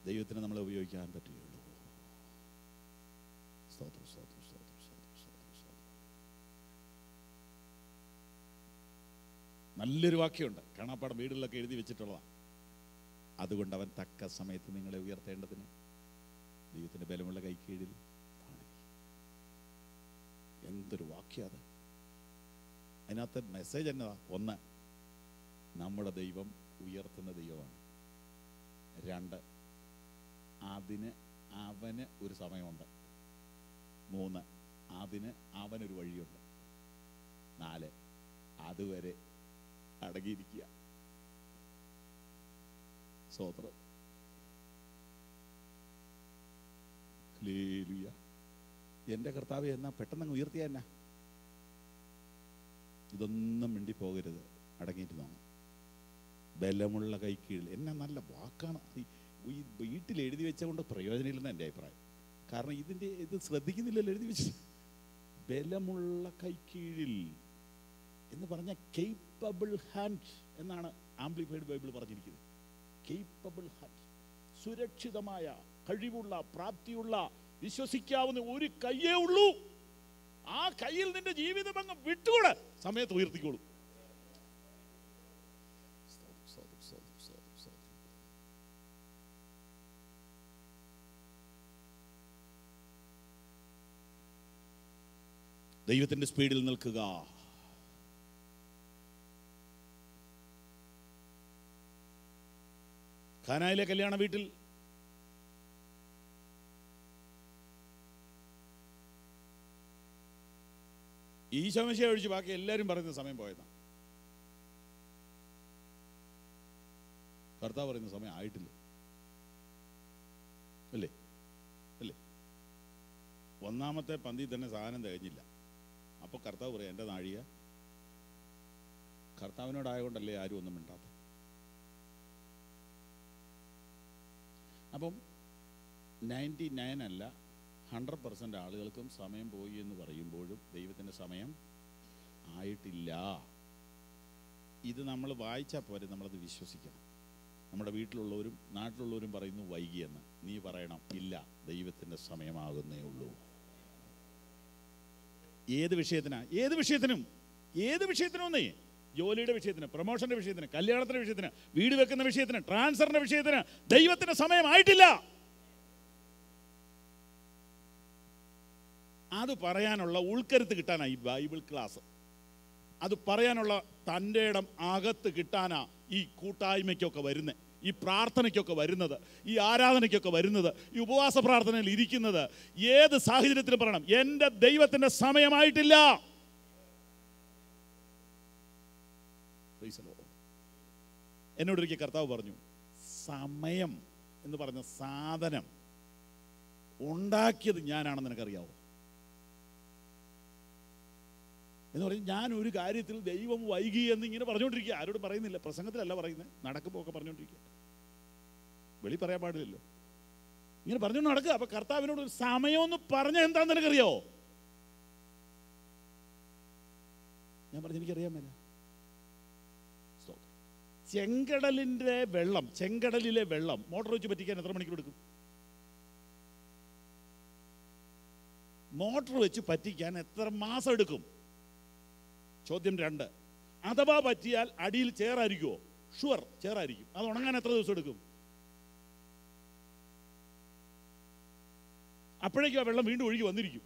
S1: ദൈവത്തിന് നമ്മളെ ഉപയോഗിക്കാൻ പറ്റുകയുള്ളൂ. നല്ലൊരു വാക്യമുണ്ട്, കാണാപ്പാടം വീടുകളിലൊക്കെ എഴുതി വെച്ചിട്ടുള്ളതാണ്. അതുകൊണ്ട് അവൻ തക്ക സമയത്ത് നിങ്ങളെ ഉയർത്തേണ്ടതിന് ദൈവത്തിന്റെ ബലമുള്ള കൈക്കീഴിൽ എന്തൊരു വാക്യം അത്. അതിനകത്ത് മെസ്സേജ് എന്നതാ? ഒന്ന്, നമ്മുടെ ദൈവം ഉയർത്തുന്ന ദൈവമാണ്. രണ്ട്, അതിന് അവന് ഒരു സമയമുണ്ട്. മൂന്ന്, അതിന് അവനൊരു വഴിയുണ്ട്. നാല്, അതുവരെ അടങ്ങിയിരിക്കുക. സ്തോത്രം. ഹല്ലേലൂയ. എൻ്റെ കർത്താവേ, എന്നാ പെട്ടെന്ന് ഉയർത്തിയ എന്നാ? ഇതൊന്നും മിണ്ടിപ്പോകരുത്, അടങ്ങിയിരുന്നോണം. ബലമുള്ള കൈക്കീഴിൽ. എന്നാ നല്ല വാക്കാണ്. ഈ വീട്ടിൽ എഴുതി വെച്ചുകൊണ്ട് പ്രയോജനമില്ലെന്ന് എൻ്റെ അഭിപ്രായം. കാരണം ഇത് ശ്രദ്ധിക്കുന്നില്ലല്ലോ എഴുതി വെച്ചത്. ബലമുള്ള കൈക്കീഴിൽ എന്ന് പറഞ്ഞാൽ കേപ്പബിൾ ഹാൻഡ് എന്നാണ് ആംപ്ലിഫൈഡ് ബൈബിൾ പറഞ്ഞിരിക്കുന്നത്. കേപ്പബിൾ ഹാൻഡ്, സുരക്ഷിതമായ, കഴിവുള്ള, പ്രാപ്തിയുള്ള, വിശ്വസിക്കാവുന്ന ഒരു കയ്യേ ഉള്ളൂ. ആ കയ്യിൽ നിന്റെ ജീവിതം അങ്ങ് വിട്ടുകൂടെ, സമയത്ത് ഉയർത്തിക്കോളൂ. ദൈവത്തിന്റെ സ്പീഡിൽ നിൽക്കുക. ഖാനായിലെ കല്യാണ വീട്ടിൽ ഈശോ മിശിഹായെ ഒഴിച്ച് ബാക്കി എല്ലാവരും പറയുന്ന സമയം പോയതാണ്. കർത്താവ് പറയുന്ന സമയം ആയിട്ടില്ല. അല്ലേ? അല്ലേ? ഒന്നാമത്തെ പന്തി തന്നെ സാധനം തികഞ്ഞില്ല. അപ്പോൾ കർത്താവ് പറയാം, എൻ്റെ നാഴിക. കർത്താവിനോടായതുകൊണ്ടല്ലേ ആരും ഒന്നും മിണ്ടാത്ത. അപ്പം 99 അല്ല 100% ആളുകൾക്കും സമയം പോയി എന്ന് പറയുമ്പോഴും ദൈവത്തിൻ്റെ സമയം ആയിട്ടില്ല. ഇത് നമ്മൾ വായിച്ചാൽ പോരെ, നമ്മളത് വിശ്വസിക്കണം. നമ്മുടെ വീട്ടിലുള്ളവരും നാട്ടിലുള്ളവരും പറയുന്നു വൈകിയെന്ന്, നീ പറയണം ഇല്ല, ദൈവത്തിൻ്റെ സമയമാകുന്നേ ഉള്ളൂ. ഏത് വിഷയത്തിനാ? ഏത് വിഷയത്തിനും നീ ജോലിയുടെ വിഷയത്തിന്, പ്രൊമോഷന്റെ വിഷയത്തിന്, കല്യാണത്തിന്റെ വിഷയത്തിന്, വീട് വെക്കുന്ന വിഷയത്തിന്, ട്രാൻസ്ഫറിന്റെ വിഷയത്തിന് ദൈവത്തിന്റെ സമയമായിട്ടില്ല. അത് പറയാനുള്ള ഉൾക്കരുത്ത് കിട്ടാനാ ഈ ബൈബിൾ ക്ലാസ്. അത് പറയാനുള്ള തൻ്റെ ഇടം അകത്ത് കിട്ടാനാ ഈ കൂട്ടായ്മയ്ക്കൊക്കെ വരുന്നത്, ഈ പ്രാർത്ഥനയ്ക്കൊക്കെ വരുന്നത്, ഈ ആരാധനയ്ക്കൊക്കെ വരുന്നത്, ഈ ഉപവാസ പ്രാർത്ഥനയിൽ ഇരിക്കുന്നത്. ഏത് സാഹചര്യത്തിലും പറയണം, എൻ്റെ ദൈവത്തിൻ്റെ സമയമായിട്ടില്ല. എന്നോടൊരിക്കൽ കർത്താവ് പറഞ്ഞു, സമയം എന്ന് പറഞ്ഞ സാധനം ഉണ്ടാക്കിയത് ഞാനാണെന്ന് നിനക്കറിയാവോ എന്ന് പറഞ്ഞ് ഞാൻ ഒരു കാര്യത്തിൽ ദൈവം വൈകി എന്ന് ഇങ്ങനെ പറഞ്ഞുകൊണ്ടിരിക്കുക. ആരോട് പറയുന്നില്ല, പ്രസംഗത്തിലല്ല പറയുന്നത്, നടക്കുമ്പോൾ ഒക്കെ പറഞ്ഞുകൊണ്ടിരിക്കുക. വെളി പറയാൻ പാടില്ലല്ലോ, ഇങ്ങനെ പറഞ്ഞുകൊണ്ട് നടക്കുക. അപ്പൊ കർത്താവിനോട് ഒരു സമയമെന്ന് പറഞ്ഞാൽ എന്താന്ന് നിനക്കറിയാവോ? ഞാൻ പറഞ്ഞു എനിക്കറിയാൻ മേല. ചെങ്കടലിലെ വെള്ളം മോട്ടോർ വെച്ച് പറ്റിക്കാൻ എത്ര മണിക്കൂർ എടുക്കും? മോട്ടോർ വെച്ച് പറ്റിക്കാൻ എത്ര മാസം എടുക്കും? ചോദ്യം 2. അഥവാ പറ്റിയാൽ അടിയിൽ ചേറായിരിക്കുമോ? ഷുവർ, ചേറായിരിക്കും. അത് ഉണങ്ങാൻ എത്ര ദിവസം എടുക്കും? അപ്പോഴേക്കും ആ വെള്ളം വീണ്ടും ഒഴുകി വന്നിരിക്കും.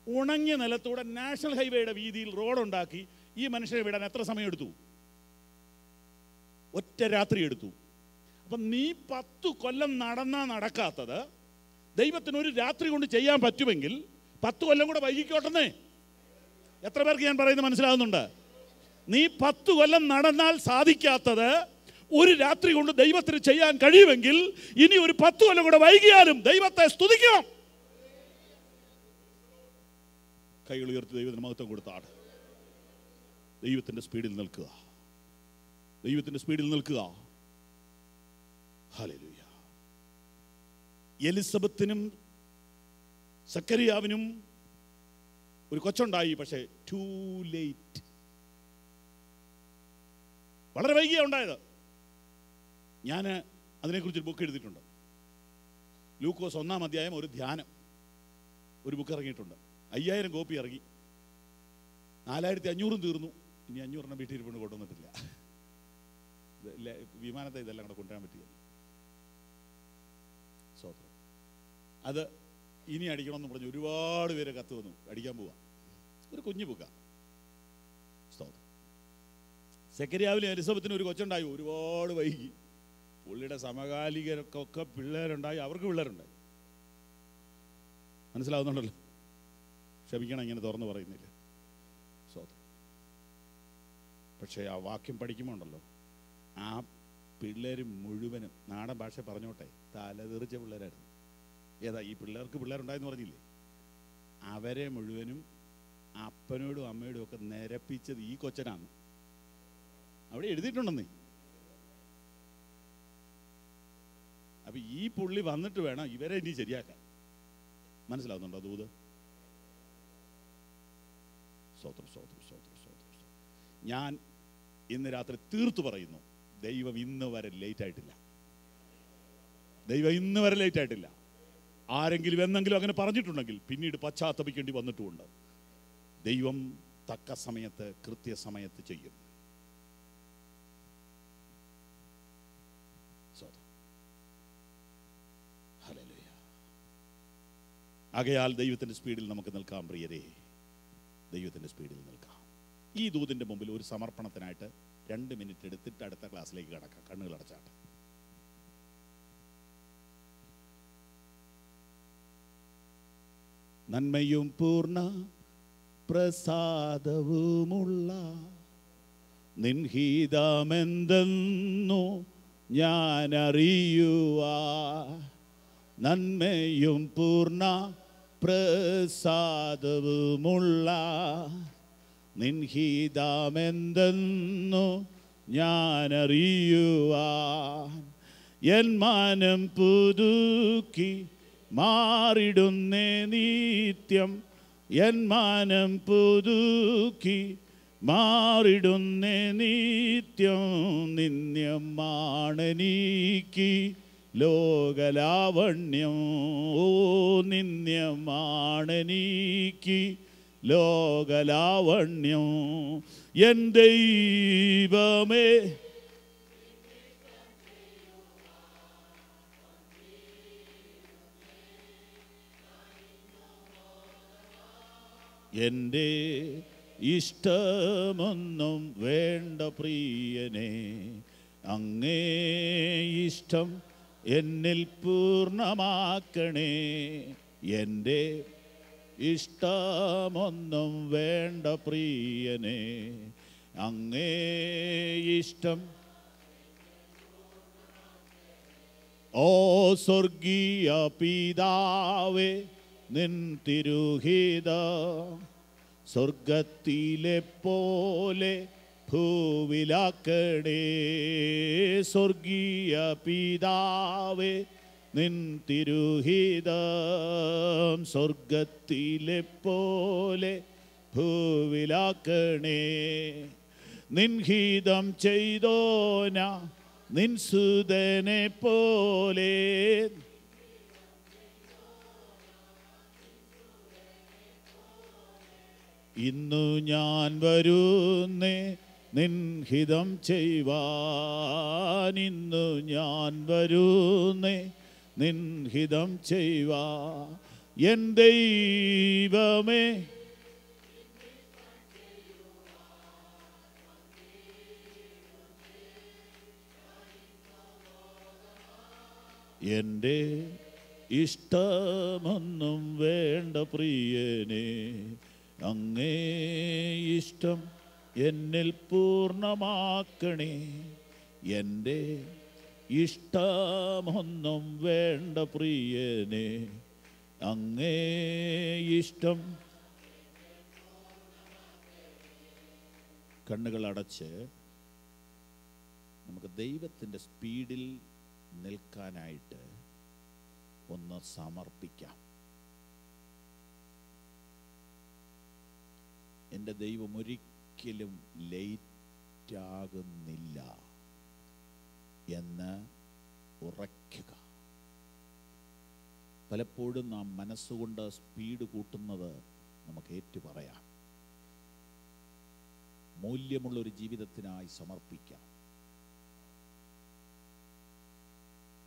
S1: ഉണങ്ങിയ നിലത്തൂടെ നാഷണൽ ഹൈവേയുടെ വീതിയിൽ റോഡുണ്ടാക്കി ഈ മനുഷ്യരെ വിടാൻ എത്ര സമയം എടുത്തു? ഒറ്റ രാത്രി എടുത്തു. അപ്പം നീ 10 കൊല്ലം നടക്കാത്തത് ദൈവത്തിന് ഒരു രാത്രി കൊണ്ട് ചെയ്യാൻ പറ്റുമെങ്കിൽ 10 കൊല്ലം കൂടെ വൈകിക്കോട്ടെന്നേ. എത്ര പേർക്ക് ഞാൻ പറയുന്നത് മനസ്സിലാകുന്നുണ്ട്? നീ 10 കൊല്ലം നടന്നാൽ സാധിക്കാത്തത് ഒരു രാത്രി കൊണ്ട് ദൈവത്തിന് ചെയ്യാൻ കഴിയുമെങ്കിൽ ഇനി ഒരു 10 കൊല്ലം കൂടെ വൈകിയാലും ദൈവത്തെ സ്തുതിക്കണം. കൈകൾ ഉയർത്തി ദൈവത്തിന് മഹത്വം കൊടുത്താണ്. ദൈവത്തിന്റെ സ്പീഡിൽ നിൽക്കുക, ദൈവത്തിന്റെ സ്പീഡിൽ നിൽക്കുക. ഹല്ലേലൂയ. എലിസബത്തിനും സക്കറിയാവിനും ഒരു കൊച്ചുണ്ടായി, പക്ഷേ ടൂ ലേറ്റ്, വളരെ വൈകിയാണ് ഉണ്ടായത്. ഞാൻ അതിനെക്കുറിച്ചൊരു ബുക്ക് എഴുതിയിട്ടുണ്ട്. ലൂക്കോസ് 1-ാം അധ്യായം ഒരു ധ്യാനം, ഒരു ബുക്ക് ഇറങ്ങിയിട്ടുണ്ട്. 5000 കോപ്പി ഇറങ്ങി, 4500 തീർന്നു. ഇനി 500 വീട്ടിൽ ഇരിപ്പുണ്ട്, കൊണ്ടുവന്നിട്ടില്ല. വിമാനത്തെ ഇതെല്ലാം കൂടെ കൊണ്ടുവരാൻ പറ്റില്ല. സ്വത്രം അത് ഇനി അടിക്കണമെന്ന് പറഞ്ഞ് ഒരുപാട് പേര് കത്ത് വന്നു. അടിക്കാൻ പോവാ. ഒരു കുഞ്ഞു ബുക്ക. സ്തോത്രം. സെക്കരിയാവിലും എലിസബത്തിനും ഒരു കൊച്ചുണ്ടായി, ഒരുപാട് വൈകി. പുള്ളിയുടെ സമകാലികർക്കൊക്കെ പിള്ളേരുണ്ടായി, അവർക്ക് പിള്ളേരുണ്ടായി. മനസ്സിലാവുന്നുണ്ടല്ലോ? ക്ഷമിക്കണം, ഇങ്ങനെ തുറന്നു പറയുന്നില്ല. സ്തോത്രം. പക്ഷേ ആ വാക്യം പഠിക്കുമ്പോൾ ഉണ്ടല്ലോ, ആ പിള്ളേർ മുഴുവനും നാടൻ ഭാഷ പറഞ്ഞോട്ടെ തലതെറിച്ച പിള്ളേരായിരുന്നു. ഏതാ ഈ പിള്ളേർക്ക് പിള്ളേരുണ്ടായെന്ന് പറഞ്ഞില്ലേ? അവരെ മുഴുവനും അപ്പനോടും അമ്മയോടും ഒക്കെ നിരപ്പിച്ചത് ഈ കൊച്ചനാണ്. അവിടെ എഴുതിയിട്ടുണ്ടെന്നേ. അപ്പൊ ഈ പുള്ളി വന്നിട്ട് വേണം ഇവരെ ഇനി ശരിയാക്കാൻ. മനസ്സിലാവുന്നുണ്ടോ ദൂത്? സ്തോത്രം, സ്തോത്രം, സ്തോത്രം, സ്തോത്രം. ഞാൻ ഇന്ന് രാത്രി തീർത്തു പറയുന്നു, ദൈവം ഇന്ന് വരെ ലേറ്റ് ആയിട്ടില്ല. ദൈവം ഇന്ന് വരെ ലേറ്റ് ആയിട്ടില്ല. ആരെങ്കിലും എന്നെങ്കിലും അങ്ങനെ പറഞ്ഞിട്ടുണ്ടെങ്കിൽ പിന്നീട് പശ്ചാത്തപിക്കേണ്ടി വന്നിട്ടുമുണ്ട്. ദൈവം തക്ക സമയത്ത് കൃത്യസമയത്ത് ചെയ്യും. ഹല്ലേലൂയ. ആകയാൽ ദൈവത്തിന്റെ സ്പീഡിൽ നമുക്ക് നിൽക്കാം പ്രിയരേ, ദൈവത്തിന്റെ സ്പീഡിൽ നിൽക്കാം. ഈ ദൂതിന്റെ മുമ്പിൽ ഒരു സമർപ്പണത്തിനായിട്ട് 2 മിനിറ്റ് എടുത്തിട്ട് അടുത്ത ക്ലാസ്സിലേക്ക് കടക്കാം. കണ്ണുകൾ അടച്ചാട്ടെ. നന്മയും പൂർണ്ണ പ്രസാദവുമുള്ള നിൻഹിതമെന്തെന്നു ഞാൻ അറിയുവാ നന്മയും പൂർണ്ണ പ്രസാദവുമുള്ള നിൻഹിതമെന്തെന്നു ഞാൻ അറിയുവാൻ എൻ മാനം പുതുക്കി മാറിടുന്നേ നിത്യം എൻ മാനം പുതുക്കി മാറിടുന്നേ നിത്യം നിന്യമാണെനിക്ക് ലോകലാവണ്യം ഓ നിന്യമാണെനിക്ക് ലോകലാവണ്യം എൻ ദൈവമേ എൻ്റെ ഇഷ്ടമൊന്നും വേണ്ട പ്രിയനെ അങ്ങേ ഇഷ്ടം എന്നിൽ പൂർണ്ണമാക്കണേ എൻ്റെ ഇഷ്ടമൊന്നും വേണ്ട പ്രിയനെ അങ്ങേ ഇഷ്ടം ഓ സ്വർഗീയ പിതാവേ നിൻ തിരുഹിതം സ്വർഗത്തിലെ പോലെ ഭൂവിലാക്കണേ സ്വർഗീയ പിതാവേ നിൻ തിരുഹിതം സ്വർഗത്തിലെ പോലെ ഭൂവിലാക്കണേ നിൻഹിതം ചെയ്തോന നിൻ സുതനെ പോലെ ഇന്നു ഞാൻ വരുന്നേ നിൻഹിതം ചെയ്യുവാൻ ഇന്നു ഞാൻ വരുന്നേ നിൻഹിതം ചെയ്യുവാൻ എൻ ദൈവമേ എൻ്റെ ഇഷ്ടമൊന്നും വേണ്ട പ്രിയനെ അങ്ങേ ഇഷ്ടം എന്നിൽ പൂർണ്ണമാക്കണേ എൻ്റെ ഇഷ്ടമൊന്നും വേണ്ട പ്രിയനെ അങ്ങേ ഇഷ്ടം കണ്ണുകൾ അടച്ച് നമുക്ക് ദൈവത്തിൻ്റെ സ്പീഡിൽ നിൽക്കാനായിട്ട് ഒന്ന് സമർപ്പിക്കാം. എൻ്റെ ദൈവം ഒരിക്കലും ലേറ്റാകുന്നില്ല എന്ന് ഉറയ്ക്കുക. പലപ്പോഴും നാം മനസ്സുകൊണ്ട് സ്പീഡ് കൂട്ടുന്നത് നമുക്ക് ഏറ്റുപറയാം. മൂല്യമുള്ളൊരു ജീവിതത്തിനായി സമർപ്പിക്കാം.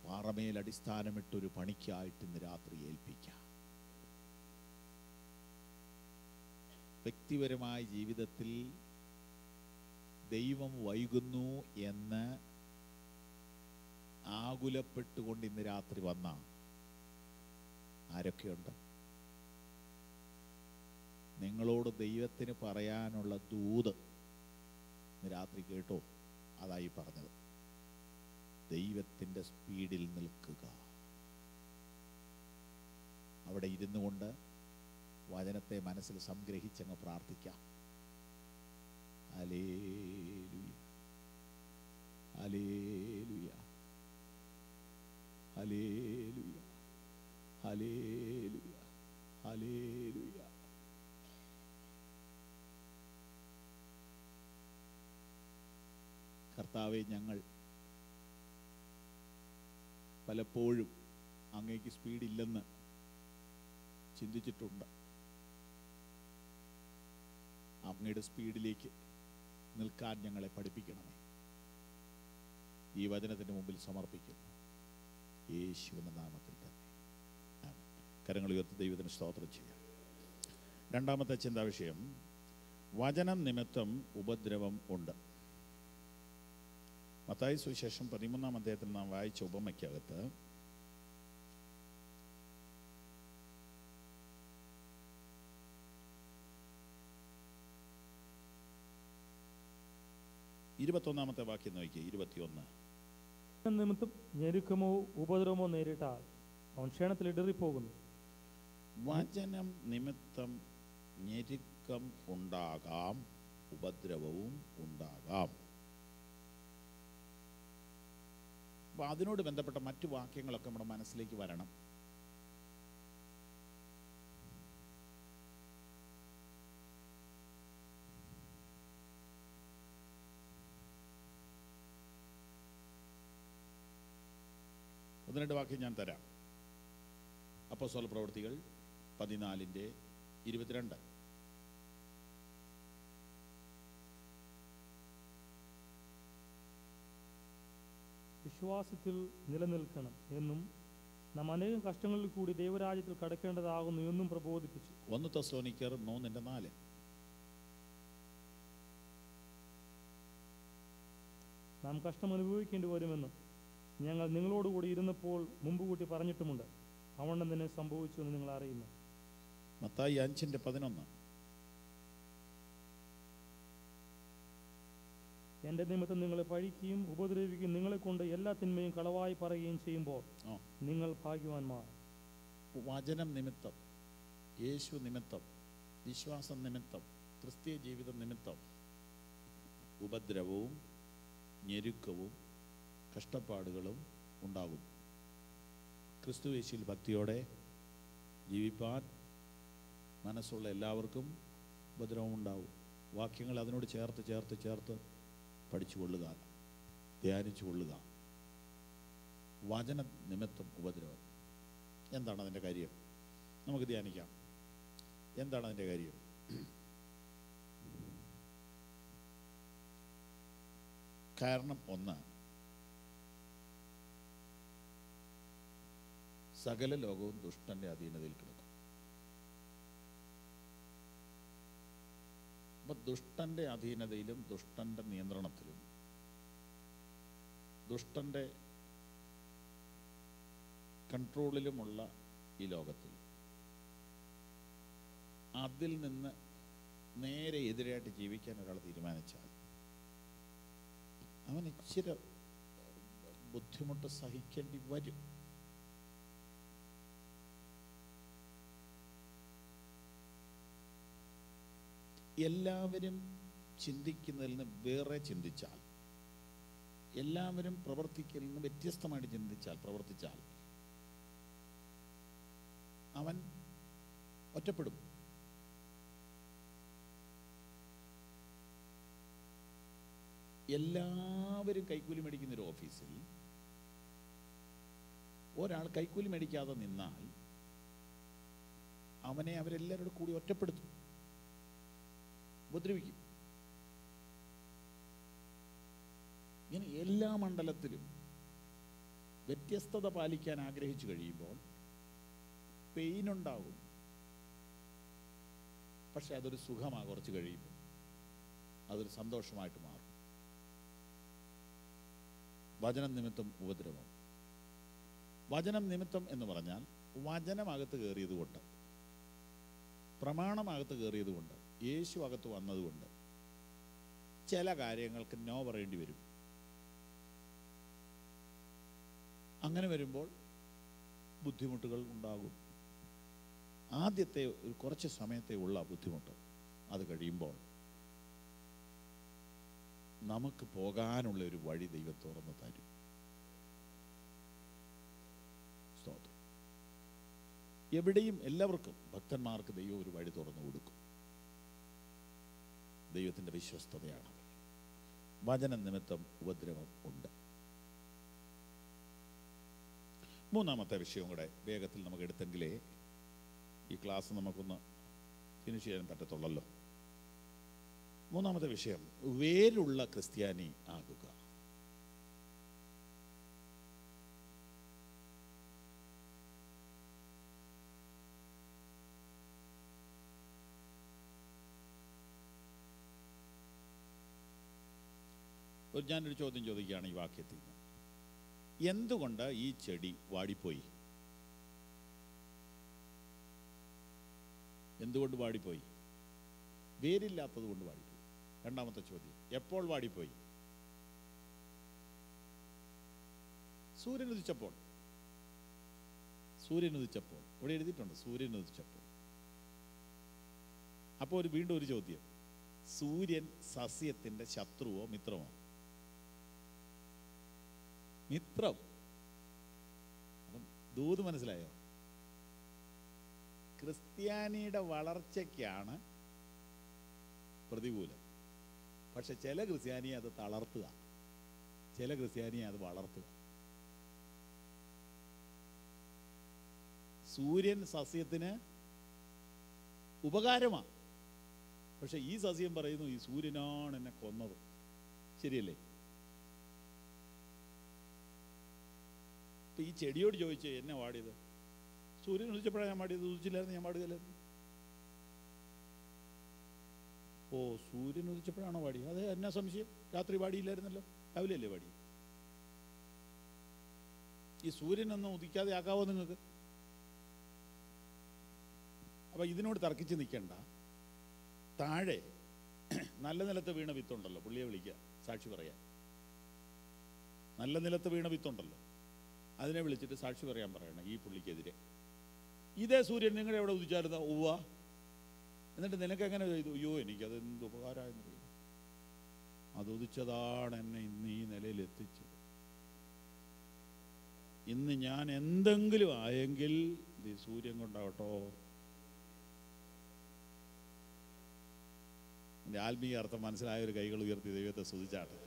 S1: പാറമേൽ അടിസ്ഥാനമിട്ടൊരു പണിക്കായിട്ട് ഇന്ന് രാത്രി ഏൽപ്പിക്കാം. വ്യക്തിപരമായ ജീവിതത്തിൽ ദൈവം വൈകുന്നു എന്ന് ആകുലപ്പെട്ടുകൊണ്ട് ഇന്ന് രാത്രി വന്ന ആരൊക്കെയുണ്ട്? നിങ്ങളോട് ദൈവത്തിന് പറയാനുള്ള ദൂത് ഇന്ന് രാത്രി കേട്ടോ? അതായി പറഞ്ഞത്, ദൈവത്തിൻ്റെ സ്പീഡിൽ നിൽക്കുക. അവിടെ ഇരുന്നു കൊണ്ട് വചനത്തെ മനസ്സിൽ സംഗ്രഹിച്ചങ്ങ് പ്രാർത്ഥിക്കാം. Hallelujah, hallelujah, hallelujah, hallelujah, hallelujah. കർത്താവേ, ഞങ്ങൾ പലപ്പോഴും അങ്ങേക്ക് സ്പീഡില്ലെന്ന് ചിന്തിച്ചിട്ടുണ്ട്. അങ്ങയുടെ സ്പീഡിലേക്ക് നിൽക്കാൻ ഞങ്ങളെ പഠിപ്പിക്കണമേ. ഈ വചനത്തിന് മുമ്പിൽ സമർപ്പിക്കുന്നു യേശുവിന്റെ നാമത്തിൽ തന്നെ. കരങ്ങൾ ഉയർത്തി ദൈവത്തിന് സ്തോത്രം ചെയ്യാം. രണ്ടാമത്തെ ചിന്താവിഷയം, വചനം നിമിത്തം ഉപദ്രവം ഉണ്ട്. മത്തായി സുവിശേഷം 13-ാം അധ്യായത്തിൽ നാം വായിച്ച ഉപമയ്ക്കകത്ത് ഇരുപത്തൊന്നാമത്തെ വാക്യം നോക്കിയേ. 21.
S2: നിമിത്തം ഞെരുക്കമോ ഉപദ്രവമോ നേരിട്ടാൽ അവൻ ക്ഷണത്തിൽ ഇടറിപ്പോകുന്നു.
S1: വചനം നിമിത്തം ഞെരുക്കം ഉണ്ടാകാം, ഉപദ്രവവും ഉണ്ടാകാം. അപ്പൊ അതിനോട് ബന്ധപ്പെട്ട മറ്റു വാക്യങ്ങളൊക്കെ നമ്മുടെ മനസ്സിലേക്ക് വരണം. ഒന്ന് രണ്ട് വാക്യം ഞാൻ തരാം. അപ്പോസ്തല പ്രവൃത്തികൾ 14:22.
S2: വിശ്വാസത്തിൽ നിലനിൽക്കണം എന്നും നാം അനേകം കഷ്ടങ്ങളിൽ കൂടി ദൈവരാജ്യത്തിൽ കടക്കേണ്ടതാകുന്നു എന്നും പ്രബോധിപ്പിച്ചു.
S1: 1 തെസ്സലോനിക്കർ 3:4.
S2: നാം കഷ്ടം അനുഭവിക്കേണ്ടി വരുമെന്ന് ഞങ്ങൾ നിങ്ങളോടുകൂടി ഇരുന്നപ്പോൾ മുമ്പ് കൂട്ടി പറഞ്ഞിട്ടുമുണ്ട്. അവണ്ണം തന്നെ സംഭവിച്ചു എന്ന് നിങ്ങൾ അറിയുന്നു.
S1: മത്തായി 5:11.
S2: എൻ്റെ നിമിത്തം നിങ്ങളെ പഴിക്കുകയും ഉപദ്രവിക്കുകയും നിങ്ങളെ കൊണ്ട് എല്ലാ തിന്മയും കളവായി പറയുകയും ചെയ്യുമ്പോൾ നിങ്ങൾ ഭാഗ്യവാന്മാർ.
S1: വചനം നിമിത്തം, യേശു നിമിത്തം, വിശ്വാസം നിമിത്തം, ക്രിസ്തീയ ജീവിതം നിമിത്തം ഉപദ്രവവും ഞെരുക്കവും കഷ്ടപ്പാടുകളും ഉണ്ടാകും. ക്രിസ്തുയേശുവിൽ ഭക്തിയോടെ ജീവിപ്പാൻ മനസ്സുള്ള എല്ലാവർക്കും ഉപദ്രവം ഉണ്ടാവും. വാക്യങ്ങൾ അതിനോട് ചേർത്ത് ചേർത്ത് ചേർത്ത് പഠിച്ചുകൊള്ളുക, ധ്യാനിച്ചു കൊള്ളുക. വചന നിമിത്തം ഉപദ്രവം. എന്താണ് അതിൻ്റെ കാര്യം? നമുക്ക് ധ്യാനിക്കാം. എന്താണ് അതിൻ്റെ കാര്യം? കാരണം ഒന്ന്, സകല ലോകവും ദുഷ്ടന്റെ അധീനതയിൽ കിടക്കും. അപ്പൊ ദുഷ്ടന്റെ അധീനതയിലും ദുഷ്ടന്റെ നിയന്ത്രണത്തിലും ദുഷ്ടന്റെ കൺട്രോളിലുമുള്ള ഈ ലോകത്തിൽ അതിൽ നിന്ന് നേരെ എതിരായിട്ട് ജീവിക്കാൻ ഒരാൾ തീരുമാനിച്ചാൽ അവൻ ഇച്ചിരി ബുദ്ധിമുട്ട് സഹിക്കേണ്ടി വരും. എല്ലാവരും ചിന്തിക്കുന്നതിൽ നിന്ന് വേറെ ചിന്തിച്ചാൽ, എല്ലാവരും പ്രവർത്തിക്കലിൽ നിന്ന് വ്യത്യസ്തമായിട്ട് പ്രവർത്തിച്ചാൽ അവൻ ഒറ്റപ്പെടും. എല്ലാവരും കൈക്കൂലി മേടിക്കുന്നൊരു ഓഫീസിൽ ഒരാൾ കൈക്കൂലി മേടിക്കാതെ നിന്നാൽ അവനെ അവരെല്ലാവരോടും കൂടി ഒറ്റപ്പെടുത്തും, ഉപദ്രവിക്കും. ഇങ്ങനെ എല്ലാ മണ്ഡലത്തിലും വ്യത്യസ്തത പാലിക്കാൻ ആഗ്രഹിച്ചു കഴിയുമ്പോൾ പെയിനുണ്ടാകും. പക്ഷെ അതൊരു സുഖമാണ്. കുറച്ച് കഴിയുമ്പോൾ അതൊരു സന്തോഷമായിട്ട് മാറും. വചനം നിമിത്തം ഉപദ്രവം. വചനം നിമിത്തം എന്ന് പറഞ്ഞാൽ വചനമകത്ത് കയറിയത് കൊണ്ട്, പ്രമാണമകത്ത് കയറിയത് കൊണ്ട്, യേശു അകത്ത് വന്നതുകൊണ്ട് ചില കാര്യങ്ങൾക്ക് നോ പറയേണ്ടി വരും. അങ്ങനെ വരുമ്പോൾ ബുദ്ധിമുട്ടുകൾ ഉണ്ടാകും. ആദ്യത്തെ ഒരു കുറച്ച് സമയത്തെ ഉള്ള ബുദ്ധിമുട്ട്, അത് കഴിയുമ്പോൾ നമുക്ക് പോകാനുള്ള ഒരു വഴി ദൈവം തുറന്നു തരും. സ്തോത്രം. എവിടെയും എല്ലാവർക്കും ഭക്തന്മാർക്ക് ദൈവം ഒരു വഴി തുറന്നു കൊടുക്കും. ദൈവത്തിൻ്റെ വിശ്വസ്തതയാണ്. വചന നിമിത്തം ഉപദ്രവം ഉണ്ട്. മൂന്നാമത്തെ വിഷയം കൂടെ വേഗത്തിൽ നമുക്ക് എടുത്തെങ്കിലേ ഈ ക്ലാസ് നമുക്കൊന്ന് ഫിനിഷ് ചെയ്യാൻ പറ്റത്തുള്ളല്ലോ. മൂന്നാമത്തെ വിഷയം, വേരുള്ള ക്രിസ്ത്യാനി ആകുക. ഞാനൊരു ചോദ്യം ചോദിക്കുകയാണ് ഈ വാക്യത്തിൽ നിന്ന്. എന്തുകൊണ്ട് ഈ ചെടി വാടിപ്പോയി? എന്തുകൊണ്ട് വാടിപ്പോയി? വേരില്ലാത്തത് കൊണ്ട് വാടിപ്പോയി. രണ്ടാമത്തെ ചോദ്യം, എപ്പോൾ വാടിപ്പോയി? സൂര്യൻ ഉദിച്ചപ്പോൾ, സൂര്യൻ ഉദിച്ചപ്പോൾ ഇവിടെ എഴുതിയിട്ടുണ്ട്, സൂര്യൻ ഉദിച്ചപ്പോൾ. അപ്പോൾ വീണ്ടും ഒരു ചോദ്യം, സൂര്യൻ സസ്യത്തിന്റെ ശത്രുവോ മിത്രമോ? മിത്രം. അപ്പം ദൂത് മനസ്സിലായോ? ക്രിസ്ത്യാനിയുടെ വളർച്ചയ്ക്കാണ് പ്രതികൂലം. പക്ഷെ ചില ക്രിസ്ത്യാനിയെ അത് തളർത്തുക, ചില ക്രിസ്ത്യാനിയെ അത് വളർത്തുക. സൂര്യൻ സസ്യത്തിന് ഉപകാരമാണ്. പക്ഷെ ഈ സസ്യം പറയുന്നു ഈ സൂര്യനാണ് എന്നെ കൊന്നത്. ശരിയല്ലേ? ഇപ്പൊ ഈ ചെടിയോട് ചോദിച്ചേ എന്നെ വാടിയത്, സൂര്യൻ ഉദിച്ചപ്പോഴാണ് ഞാൻ വാടിയത്, ഉദിച്ചില്ലായിരുന്നു ഞാൻ വാടുകയില്ലായിരുന്നു. ഓ, സൂര്യൻ ഉദിച്ചപ്പോഴാണോ വാടി? അതെ, എന്നാ സംശയം? രാത്രി വാടിയില്ലായിരുന്നല്ലോ, രാവിലെ അല്ലേ വാടി? ഈ സൂര്യനൊന്നും ഉദിക്കാതെ ആക്കാവോ നിങ്ങൾക്ക്? അപ്പൊ ഇതിനോട് തർക്കിച്ച് നിൽക്കണ്ട. താഴെ നല്ല നിലത്ത് വീണ വിത്തുണ്ടല്ലോ, പുള്ളിയെ വിളിക്കുക സാക്ഷി പറയാൻ. നല്ല നിലത്ത് വീണ വിത്തുണ്ടല്ലോ, അതിനെ വിളിച്ചിട്ട് സാക്ഷി പറയാൻ പറയണം ഈ പുള്ളിക്കെതിരെ. ഇതേ സൂര്യൻ നിങ്ങളുടെ എവിടെ ഉദിച്ചായിരുന്ന? ഉവ്വ. എന്നിട്ട് നിനക്ക് എങ്ങനെ ചെയ്തു? അയ്യോ, എനിക്കത് എന്ത് ഉപകാരമായെന്ന് അറിയാം. അത് ഉദിച്ചതാണ് എന്നെ ഇന്ന് ഈ നിലയിൽ എത്തിച്ചത്. ഇന്ന് ഞാൻ എന്തെങ്കിലും ആയെങ്കിൽ ഇത് സൂര്യൻ കൊണ്ടാവട്ടോ. എൻ്റെ ആത്മീയ അർത്ഥം മനസ്സിലായ ഒരു കൈകൾ ഉയർത്തി ദൈവത്തെ സ്തുതിച്ചാട്ടെ.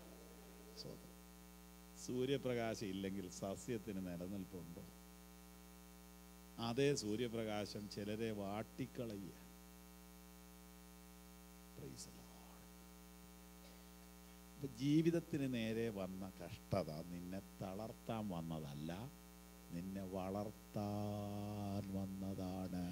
S1: സൂര്യപ്രകാശം ഇല്ലെങ്കിൽ സസ്യത്തിന് നിലനിൽപ്പുണ്ടോ? അതേ സൂര്യപ്രകാശം ചിലരെ വാട്ടിക്കളയുക. ജീവിതത്തിന് നേരെ വന്ന കഷ്ടത നിന്നെ തളർത്താൻ വന്നതല്ല, നിന്നെ വളർത്താൻ വന്നതാണ്.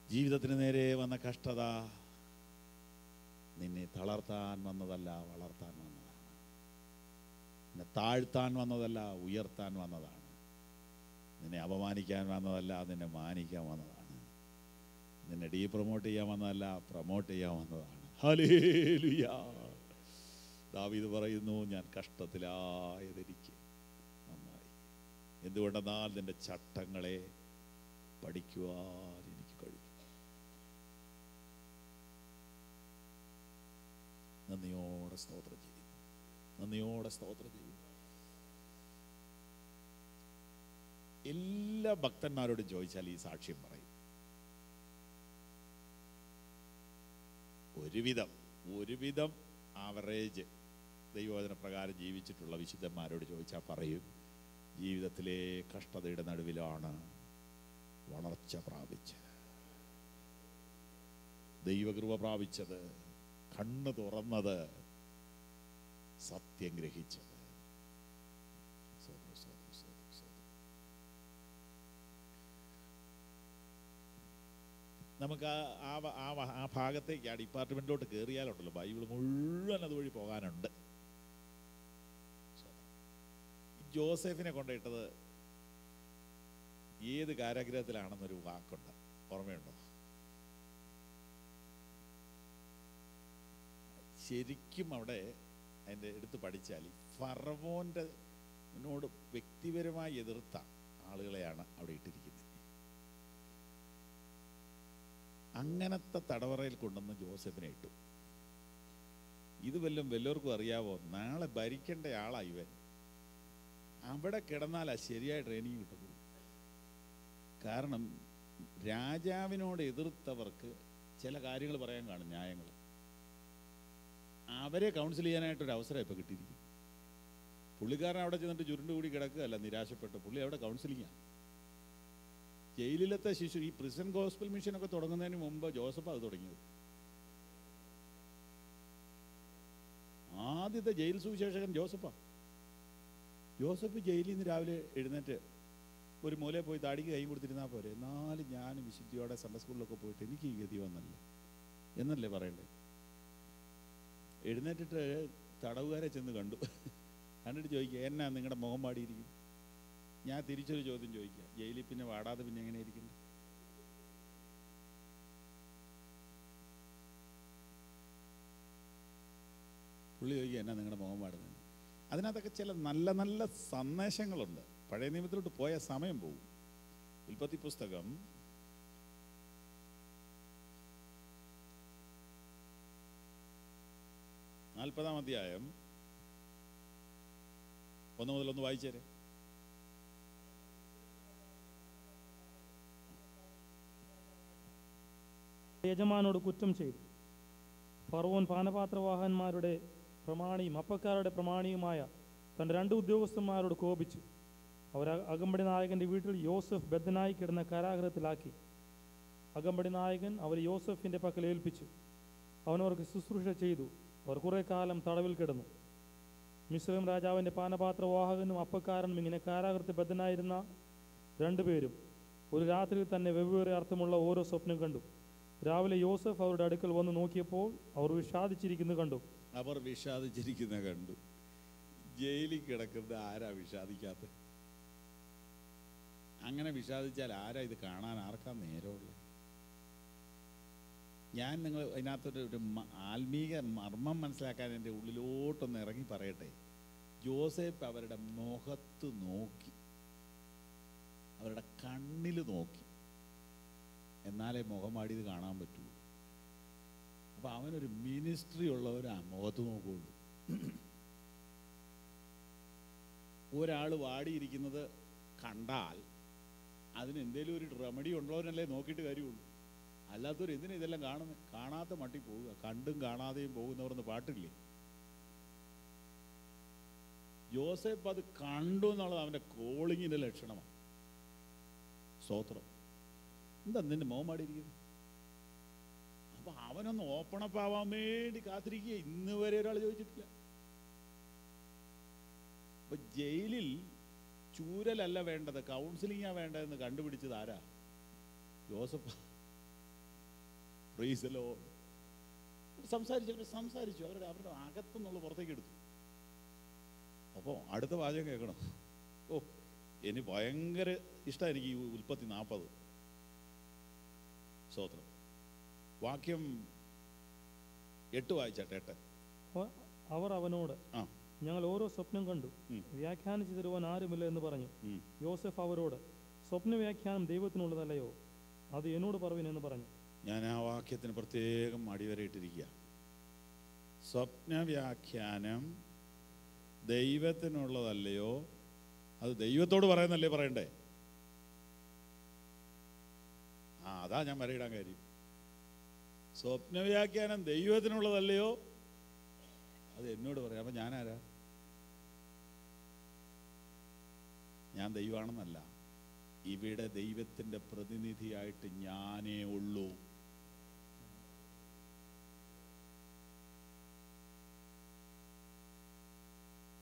S1: ജീവിതത്തിന് നേരെ വന്ന കഷ്ടത നിന്നെ തളർത്താൻ വന്നതല്ല, വളർത്താൻ വന്നതാണ്. നിന്നെ താഴ്ത്താൻ വന്നതല്ല, ഉയർത്താൻ വന്നതാണ്. നിന്നെ അപമാനിക്കാൻ വന്നതല്ല, നിന്നെ മാനിക്കാൻ വന്നതാണ്. നിന്നെ പ്രൊമോട്ട് ചെയ്യാൻ വന്നതല്ല, പ്രൊമോട്ട് ചെയ്യാൻ വന്നതാണ്. ഹല്ലേലൂയ. ദാവീദ് പറയുന്നു, ഞാൻ കഷ്ടത്തിലായതെനിക്ക് നന്നായി. എന്തുകൊണ്ടെന്നാൽ നിന്റെ ചട്ടങ്ങളെ പഠിക്കുവാൻ എനിക്ക് കഴിഞ്ഞു. നന്ദിയോടെ സ്തോത്രം ചെയ്യുന്നു, നന്ദിയോടെ സ്തോത്രം ചെയ്യുന്നു. എല്ലാ ഭക്തന്മാരോടും ചോദിച്ചാൽ ഈ സാക്ഷ്യം പറയും. ഒരുവിധം ആവറേജ് ദൈവവചന പ്രകാരം ജീവിച്ചിട്ടുള്ള വിശുദ്ധന്മാരോട് ചോദിച്ചാൽ പറയും, ജീവിതത്തിലെ കഷ്ടതയുടെ നടുവിലാണ് വളർച്ച പ്രാപിച്ചത്, ദൈവകൃപ പ്രാപിച്ചത്, കണ്ണ് തുറന്നത്, സത്യം ഗ്രഹിച്ചത്. നമുക്ക് ആ ഭാഗത്തേക്ക്, ആ ഡിപ്പാർട്ട്മെന്റിലോട്ട് കയറിയാലുണ്ടല്ലോ ബൈബിൾ മുഴുവൻ അതുവഴി പോകാനുണ്ട്. ജോസഫിനെ കൊണ്ടിട്ടത് ഏത് കാരാഗ്രഹത്തിലാണെന്നൊരു വാക്കുണ്ട്, ഓർമ്മയുണ്ടോ? ശരിക്കും അവിടെ അതിൻ്റെ എടുത്ത് പഠിച്ചാൽ ഫറവോനോട് വ്യക്തിപരമായി എതിർത്ത ആളുകളെയാണ് അവിടെ ഇട്ടിരിക്കുന്നത്. അങ്ങനത്തെ തടവറയിൽ കൊണ്ടുവന്ന് ജോസഫിനെ ഇട്ടു. ഇത് വല്ലവർക്കും അറിയാവോ? നാളെ ഭരിക്കേണ്ട ആളാ ഇവൻ. അവിടെ കിടന്നാലാ ശരിയായ ട്രെയിനിങ് കിട്ടുള്ളൂ. കാരണം രാജാവിനോട് എതിർത്തവർക്ക് ചില കാര്യങ്ങൾ പറയാൻ കാണും, ന്യായങ്ങൾ. അവരെ കൗൺസിൽ ചെയ്യാനായിട്ടൊരു അവസരം ഇപ്പോൾ കിട്ടിയിരിക്കും. പുള്ളിക്കാരൻ അവിടെ ചെന്നിട്ട് ചുരുണ്ടുകൂടി കിടക്കുകയല്ല നിരാശപ്പെട്ട്, പുള്ളി അവിടെ കൗൺസിലിങ്ങാണ്. ജയിലിലത്തെ ശിശു, ഈ പ്രിസൺ ഗോസ്പൽ മിഷനൊക്കെ തുടങ്ങുന്നതിന് മുമ്പ് ജോസഫ് അത് തുടങ്ങിയത്. ആദ്യത്തെ ജയിൽ സുവിശേഷകൻ ജോസഫാണ്. ജോസഫ് ജയിലിൽ നിന്ന് രാവിലെ എഴുന്നേറ്റ് ഒരു മൂലയിൽ പോയി താടിക്ക് കൈ കൊടുത്തിരുന്നാൽ പോരെ, എന്നാലും ഞാൻ വിശുദ്ധിയോടെ സൺഡേ സ്കൂളിലൊക്കെ പോയിട്ട് എനിക്ക് ഈ ഗതി വന്നല്ല എന്നല്ലേ പറയണ്ടേ? എഴുന്നേറ്റിട്ട് തടവുകാരെ ചെന്ന് കണ്ടു. കണ്ടിട്ട് ചോദിക്കുക, എന്നാ നിങ്ങളുടെ മുഖം പാടിയിരിക്കും? ഞാൻ തിരിച്ചൊരു ചോദ്യം ചോദിക്കുക, ജയിലിൽ പിന്നെ വാടാതെ പിന്നെ എങ്ങനെ ഇരിക്കണ്ടേ? പുള്ളി ചോദിക്കുക എന്നാ നിങ്ങളുടെ മുഖം പാടുന്നത്. അതിനകത്തൊക്കെ ചില നല്ല നല്ല സന്ദേശങ്ങളുണ്ട്. പഴയ നിയമത്തിലോട്ട് പോയ സമയം പോകും. ഉൽപ്പത്തി പുസ്തകം 40-ാം അധ്യായം 1 മുതൽ 1 വായിച്ചേരെ.
S2: യജമാനോട് കുറ്റം ചെയ്തു. ഫറവോൻ പാനപാത്രവാഹന്മാരുടെ പ്രമാണിയും അപ്പക്കാരുടെ പ്രമാണിയുമായ തൻ്റെ 2 ഉദ്യോഗസ്ഥന്മാരോട് കോപിച്ചു. അവർ അകമ്പടി നായകൻ്റെ വീട്ടിൽ യോസഫ് ബദ്ധനായി കിടന്ന കാരാഗൃഹത്തിലാക്കി. അകമ്പടി നായകൻ അവർ യോസഫിൻ്റെ പക്കൽ ഏൽപ്പിച്ചു. അവനവർക്ക് ശുശ്രൂഷ ചെയ്തു. അവർ കുറേ കാലം തടവിൽ കിടന്നു. മിസ്രൈം രാജാവിൻ്റെ പാനപാത്രവാഹകനും അപ്പക്കാരനും ഇങ്ങനെ കാരാഗൃഹത്തിൽ ബദ്ധനായിരുന്ന 2 പേരും ഒരു രാത്രിയിൽ തന്നെ വെവ്വേറെ അർത്ഥമുള്ള ഓരോ സ്വപ്നം കണ്ടു. രാവിലെ യോസഫ് അവരുടെ അടുക്കൽ വന്ന് നോക്കിയപ്പോൾ അവർ വിഷാദിച്ചിരിക്കുന്നത് കണ്ടു.
S1: ജയിലിൽ കിടക്കുന്നത് ആരാ വിഷാദിക്കാത്ത? അങ്ങനെ വിഷാദിച്ചാൽ ആരാ ഇത് കാണാൻ? ആർക്കാ നേരമുള്ളത്? ഞാൻ നിങ്ങൾ അതിനകത്തൊരു ആത്മീക മർമ്മം മനസ്സിലാക്കാൻ എൻ്റെ ഉള്ളിലോട്ടൊന്ന് ഇറങ്ങി പറയട്ടെ. ജോസഫ് അവരുടെ മുഖത്ത് നോക്കി, അവരുടെ കണ്ണിൽ നോക്കി, എന്നാലേ മുഖമാടിയത് കാണാൻ പറ്റുള്ളൂ. അപ്പം അവനൊരു മിനിസ്ട്രി ഉള്ളവരാ മുഖത്ത് നോക്കുകയുള്ളൂ. ഒരാൾ വാടിയിരിക്കുന്നത് കണ്ടാൽ അതിന് എന്തേലും ഒരു റെമഡി ഉള്ളവരല്ലേ നോക്കിയിട്ട് കാര്യമുള്ളൂ. അല്ലാത്തവർ എന്തിനാ ഇതെല്ലാം കാണുന്നത്? കാണാത്ത മട്ടി പോവുക. കണ്ടും കാണാതെയും പോകുന്നവർന്ന് പാട്ടില്ലേ? ജോസഫ് അത് കണ്ടു എന്നുള്ളത് അവൻ്റെ കോളിങ്ങിൻ്റെ ലക്ഷണമാണ്. സ്തോത്രം. എന്താ നിന്റെ മോമാടിയിരിക്കുന്നത്? അപ്പൊ അവനൊന്ന് ഓപ്പണപ്പ് ആവാൻ വേണ്ടി കാത്തിരിക്കുക. ഇന്ന് വരെ ഒരാൾ ചോദിച്ചിട്ടില്ല. അപ്പൊ ജയിലിൽ ചൂരലല്ല വേണ്ടത്, കൗൺസിലിംഗാ വേണ്ടതെന്ന് കണ്ടുപിടിച്ചത് ആരാ? ജോസഫ്. സംസാരിച്ചു. അവരുടെ അകത്തുനിന്നുള്ള പുറത്തേക്ക് എടുത്തു. അപ്പോൾ അടുത്ത വാചകം കേൾക്കണം. ഓ, ഇനി ഭയങ്കര ഇഷ്ടമാണ് എനിക്ക് ഈ ഉൽപ്പത്തി 40. സ്തോത്രം. വാക്യം 8 വായിച്ചാട്ടെ. 8.
S2: അവർ അവനോട് ഞങ്ങൾ ഓരോ സ്വപ്നം കണ്ടു, വ്യാഖ്യാനിച്ചു തരുവാൻ ആരുമില്ല എന്ന് പറഞ്ഞു. യോസഫ് അവരോട്, സ്വപ്ന വ്യാഖ്യാനം ദൈവത്തിനുള്ളതല്ലയോ? അത് എന്നോട് പറവിനെന്ന് പറഞ്ഞു.
S1: ഞാൻ ആ വാക്യത്തിന് പ്രത്യേകം അടിവരയിട്ടിരിക്കുക. സ്വപ്ന വ്യാഖ്യാനം ദൈവത്തിനുള്ളതല്ലയോ? അത് ദൈവത്തോട് പറയുന്നല്ലേ പറയണ്ടേ? അതാ ഞാൻ വരയിടാൻ കാര്യം. സ്വപ്ന വ്യാഖ്യാനം ദൈവത്തിനുള്ളതല്ലയോ? അത് എന്നോട് പറയാം. അപ്പം ഞാനാരാ? ഞാൻ ദൈവമാണെന്നല്ല, ഇവിടെ ദൈവത്തിൻ്റെ പ്രതിനിധിയായിട്ട് ഞാനേ ഉള്ളൂ.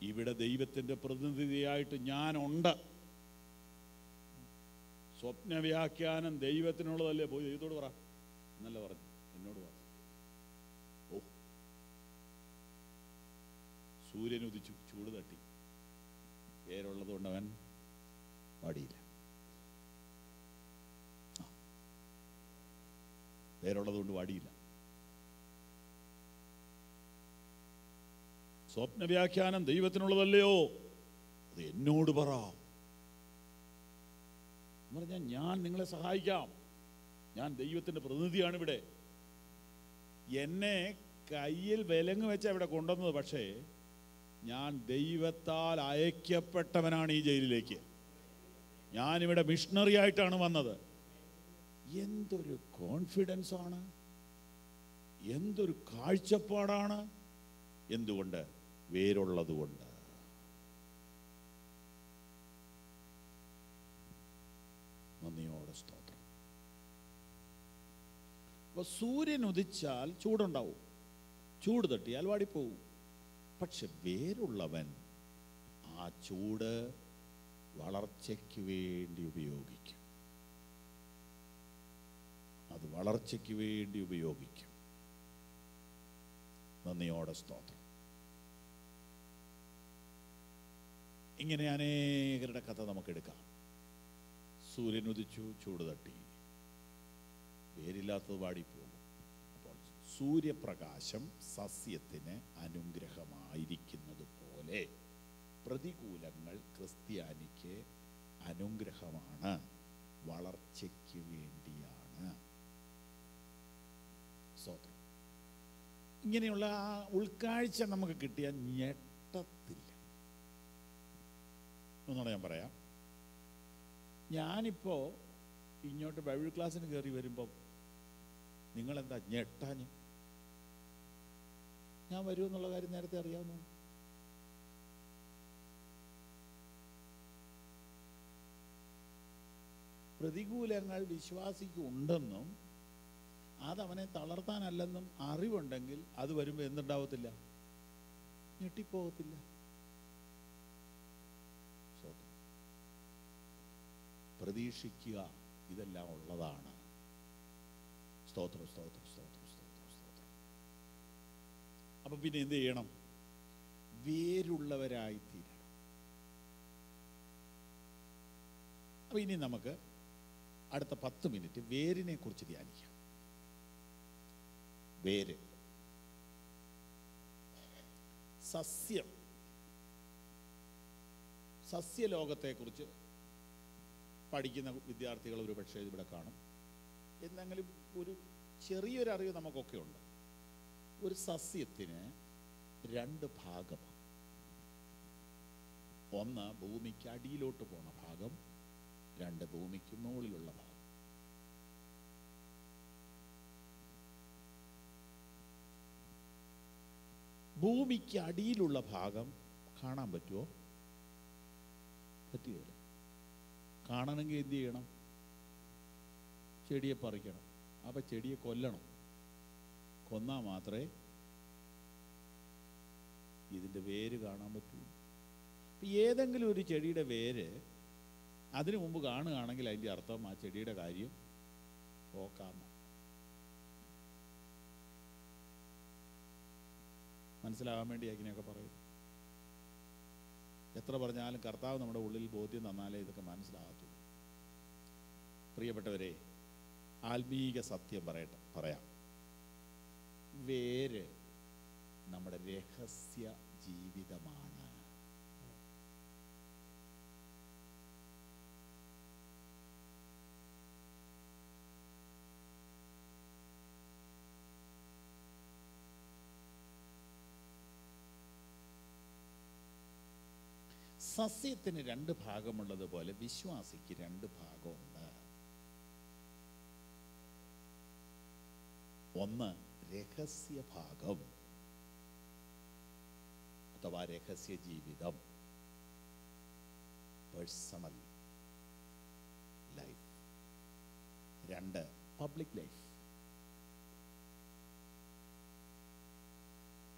S1: ഇവിടെ ദൈവത്തിൻ്റെ പ്രതിനിധിയായിട്ട് ഞാനുണ്ട്. സ്വപ്ന വ്യാഖ്യാനം ദൈവത്തിനുള്ളതല്ലേ? പോയി ദൈവത്തോട് പറ എന്നല്ല പറഞ്ഞു, എന്നോട് പറ. ഓ, സൂര്യൻ ഉദിച്ചു, ചൂട് തട്ടി. പേരുള്ളത് കൊണ്ട് അവൻ പാടിയില്ല. പേരുള്ളത് കൊണ്ട് പാടിയില്ല. സ്വപ്ന വ്യാഖ്യാനം ദൈവത്തിനുള്ളതല്ലയോ? അത് എന്നോട് പറ. പറഞ്ഞാൽ ഞാൻ നിങ്ങളെ സഹായിക്കാം. ഞാൻ ദൈവത്തിൻ്റെ പ്രതിനിധിയാണ് ഇവിടെ. എന്നെ കയ്യിൽ വിലങ്ങ് വെച്ചാ ഇവിടെ കൊണ്ടുവന്നത്. പക്ഷേ ഞാൻ ദൈവത്താൽ അയക്കപ്പെട്ടവനാണ് ഈ ജയിലിലേക്ക്. ഞാനിവിടെ മിഷണറി ആയിട്ടാണ് വന്നത്. എന്തൊരു കോൺഫിഡൻസ് ആണ്, എന്തൊരു കാഴ്ചപ്പാടാണ്! എന്തുകൊണ്ട്? വേരുള്ളത് കൊണ്ട്. നന്ദിയോടെ സ്തോത്രം. അപ്പൊ സൂര്യൻ ഉദിച്ചാൽ ചൂടുണ്ടാവും, ചൂട് തട്ടിയാൽ വാടിപ്പോവും. പക്ഷെ വേരുള്ളവൻ ആ ചൂട് വളർച്ചയ്ക്ക് വേണ്ടി ഉപയോഗിക്കും. അത് വളർച്ചയ്ക്ക് വേണ്ടി ഉപയോഗിക്കും. നന്ദിയോടെ സ്തോത്രം. ഇങ്ങനെ അനേകരുടെ കഥ നമുക്കെടുക്കാം. സൂര്യൻ ഉദിച്ചു, ചൂട് തട്ടി, വേരില്ലാത്തത് വാടിപ്പോകും. അപ്പോൾ സൂര്യപ്രകാശം സസ്യത്തിന് അനുഗ്രഹമാണ്. പ്രതികൂലങ്ങൾ ക്രിസ്ത്യാനിക്ക് അനുഗ്രഹമാണ്, വളർച്ചയ്ക്ക് വേണ്ടിയാണ്. സ്തോത്രം. ഇങ്ങനെയുള്ള ആ ഉൾക്കാഴ്ച നമുക്ക് കിട്ടിയാൽ ഞെട്ടത്തില്ല. ഒന്നുകൂടെ ഞാൻ പറയാം. ഞാനിപ്പോൾ ഇങ്ങോട്ട് ബൈബിൾ ക്ലാസ്സിന് കയറി വരുമ്പം നിങ്ങളെന്താ ഞെട്ടാഞ്ഞ്? ഞാൻ വരുമെന്നുള്ള കാര്യം നേരത്തെ അറിയാവുന്ന. പ്രതികൂലങ്ങൾ വിശ്വാസിക്ക് ഉണ്ടെന്നും അതവനെ തളർത്താനല്ലെന്നും അറിവുണ്ടെങ്കിൽ അത് വരുമ്പോൾ എന്തുണ്ടാവത്തില്ല? ഞെട്ടിപ്പോകത്തില്ല. പ്രതീക്ഷിക്കുക, ഇതെല്ലാം ഉള്ളതാണ്. സ്തോത്രം, സ്തോത്രം, സ്തോത്രം, സ്തോത്രം, സ്തോത്രം. അപ്പൊ പിന്നെ എന്ത് ചെയ്യണം? വേരുള്ളവരായി തീരണം. അപ്പൊ ഇനി നമുക്ക് അടുത്ത 10 മിനിറ്റ് വേരിനെ കുറിച്ച് ധ്യാനിക്കാം. വേര്, സസ്യം, സസ്യലോകത്തെക്കുറിച്ച് പഠിക്കുന്ന വിദ്യാർത്ഥികൾ ഒരു പക്ഷേ ഇവിടെ കാണും. എന്തെങ്കിലും ഒരു ചെറിയൊരു അറിവ് നമുക്കൊക്കെ ഉണ്ട്. ഒരു സസ്യത്തിന് 2 ഭാഗമാണ്. ഒന്ന് ഭൂമിക്ക് അടിയിലോട്ട് പോണ ഭാഗം, 2 ഭൂമിക്ക് മുകളിലുള്ള ഭാഗം. ഭൂമിക്ക് അടിയിലുള്ള ഭാഗം കാണാൻ പറ്റുമോ? പറ്റുകയില്ല. കാണണമെങ്കിൽ എന്ത് ചെയ്യണം? ചെടിയെ പറിക്കണം. അപ്പം ചെടിയെ കൊല്ലണം. കൊന്നാൽ മാത്രമേ ഇതിൻ്റെ വേര് കാണാൻ പറ്റുള്ളൂ. അപ്പം ഏതെങ്കിലും ഒരു ചെടിയുടെ വേര് അതിനു മുമ്പ് കാണുകയാണെങ്കിൽ അതിൻ്റെ അർത്ഥം ആ ചെടിയുടെ കാര്യം പോക്കാന്ന്. മനസ്സിലാകാൻ വേണ്ടി ഇങ്ങനെയൊക്കെ പറയും. എത്ര പറഞ്ഞാലും കർത്താവ് നമ്മുടെ ഉള്ളിൽ ബോധ്യം തന്നാലേ ഇതൊക്കെ മനസ്സിലാകത്തുള്ളൂ. പ്രിയപ്പെട്ടവരെ, ആത്മീക സത്യം പറയാം. വേര് നമ്മുടെ രഹസ്യ ജീവിതമാണ്. സസ്യത്തിന് 2 ഭാഗമുള്ളതുപോലെ വിശ്വാസിക്ക് 2 ഭാഗമുണ്ട്. ഒന്ന് രഹസ്യ ഭാഗം അഥവാ രഹസ്യ ജീവിതം, പേഴ്സണൽ ലൈഫ്. 2 public life.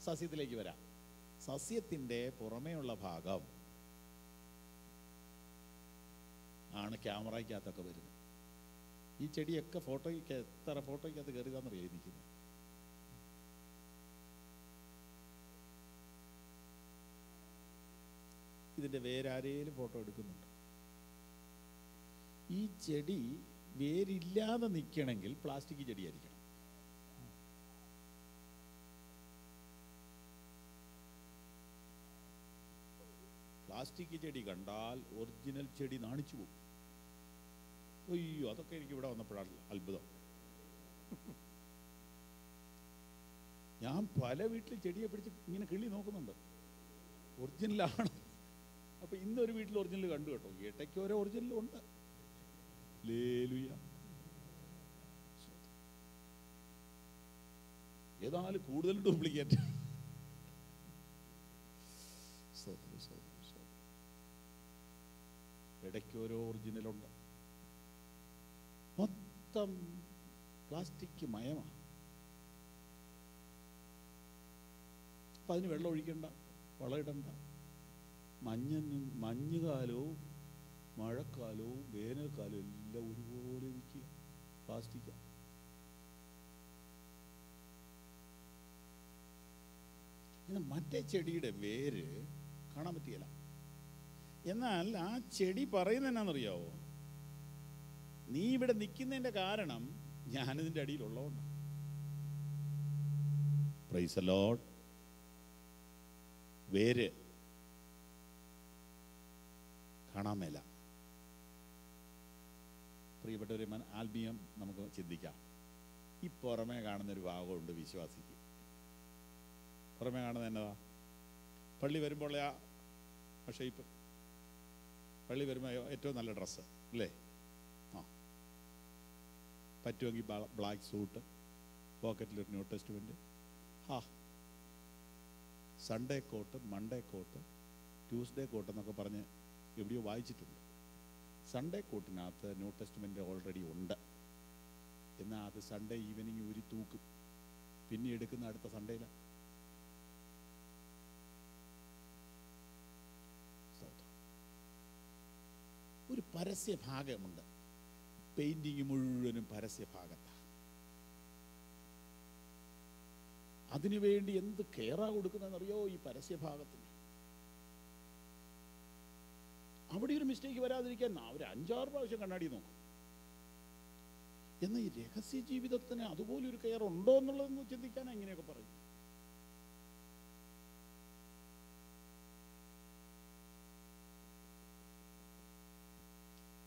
S1: സസ്യത്തിലേക്ക് വരാം. സസ്യത്തിൻ്റെ പുറമേയുള്ള ഭാഗം ആണ് ക്യാമറയ്ക്കകത്തൊക്കെ വരുന്നത്. ഈ ചെടിയൊക്കെ എത്ര ഫോട്ടോയ്ക്കകത്ത് കയറിയതാണെന്നറിയാം ഇരിക്കുന്നത്. ഇതിൻ്റെ വേരാരേലും ഫോട്ടോ എടുക്കുന്നുണ്ട്. ഈ ചെടി വേരില്ലാതെ നിൽക്കണമെങ്കിൽ പ്ലാസ്റ്റിക് ചെടിയായിരിക്കണം. പ്ലാസ്റ്റിക് ചെടി കണ്ടാൽ ഒറിജിനൽ ചെടി നാണിച്ചു പോകും. അയ്യോ, അതൊക്കെ എനിക്ക് ഇവിടെ വന്നപ്പോഴാണ് അത്ഭുതം. ഞാൻ പല വീട്ടിൽ ചെടിയെ പിടിച്ച് ഇങ്ങനെ കിളി നോക്കുന്നുണ്ട്, ഒറിജിനലാണ്. അപ്പൊ ഇന്നൊരു വീട്ടിൽ ഒറിജിനൽ കണ്ടു കേട്ടോ. ഇടയ്ക്ക് ഓരോ ഒറിജിനലും ഉണ്ട്. ലേലുയ. ഏതായാലും കൂടുതൽ ഡ്യൂപ്ലിക്കേറ്റ്. ഇടയ്ക്ക് ഓരോ ഒറിജിനലുണ്ട്. മൊത്തം പ്ലാസ്റ്റിക് മയമാണ്. അപ്പം അതിന് വെള്ളം ഒഴിക്കണ്ട, വളമിടണ്ട. മഞ്ഞുകാലവും മഴക്കാലവും വേനൽക്കാലവും എല്ലാം ഒരുപോലെ ഇരിക്കുക. പ്ലാസ്റ്റിക്കാണ്. എന്നാൽ മറ്റേ ചെടിയുടെ വേര് കാണാൻ പറ്റുകയില്ല. എന്നാൽ ആ ചെടി പറയുന്നത് എന്നാണെന്നറിയാവോ? നീ ഇവിടെ നിൽക്കുന്നതിൻ്റെ കാരണം ഞാനിതിൻ്റെ അടിയിലുള്ളതുകൊണ്ട്. Price the Lord. വേര് കാണാൻ മേല. പ്രിയപ്പെട്ടവരെ, ആത്മീയം നമുക്ക് ചിന്തിക്കാം. ഈ പുറമേ കാണുന്നൊരു ഭാഗമുണ്ട് വിശ്വാസിക്ക്. പുറമേ കാണുന്നത് എന്നതാ? പള്ളി വരുമ്പോൾ ആ ഷേപ്പ്, പള്ളി വരുമ്പോൾ ഏറ്റവും നല്ല ഡ്രസ്സ് അല്ലേ? ആ, പറ്റുമെങ്കിൽ ബ്ലാക്ക് സൂട്ട്, പോക്കറ്റിലൊരു New Testament, Sunday coat, Monday coat, Tuesday coat എന്നൊക്കെ പറഞ്ഞ് എവിടെയോ വായിച്ചിട്ടുണ്ട്. സൺഡേ കോട്ടിനകത്ത് ന്യൂ ടെസ്റ്റ്മെൻറ്റ് ഓൾറെഡി ഉണ്ട്. എന്നാൽ അത് സൺഡേ ഈവനിങ് ഊരി തൂക്കും, പിന്നെ എടുക്കുന്ന അടുത്ത സൺഡേയിലാണ്. ഒരു പരസ്യഭാഗമുണ്ട്. പെയിന്റിങ് മുഴുവനും പരസ്യഭാഗത്താണ്. അതിനുവേണ്ടി എന്ത് കെയറാ കൊടുക്കുന്നതെന്നറിയോ ഈ പരസ്യഭാഗത്തിന്? അവിടെ ഒരു മിസ്റ്റേക്ക് വരാതിരിക്കാൻ അവർ 5-6 പ്രാവശ്യം കണ്ണാടി നോക്കും. എന്നാൽ ഈ രഹസ്യ ജീവിതത്തിന് അതുപോലെ ഒരു കെയർ ഉണ്ടോ എന്നുള്ളതെന്ന് ചിന്തിക്കാൻ എങ്ങനെയൊക്കെ പറയും.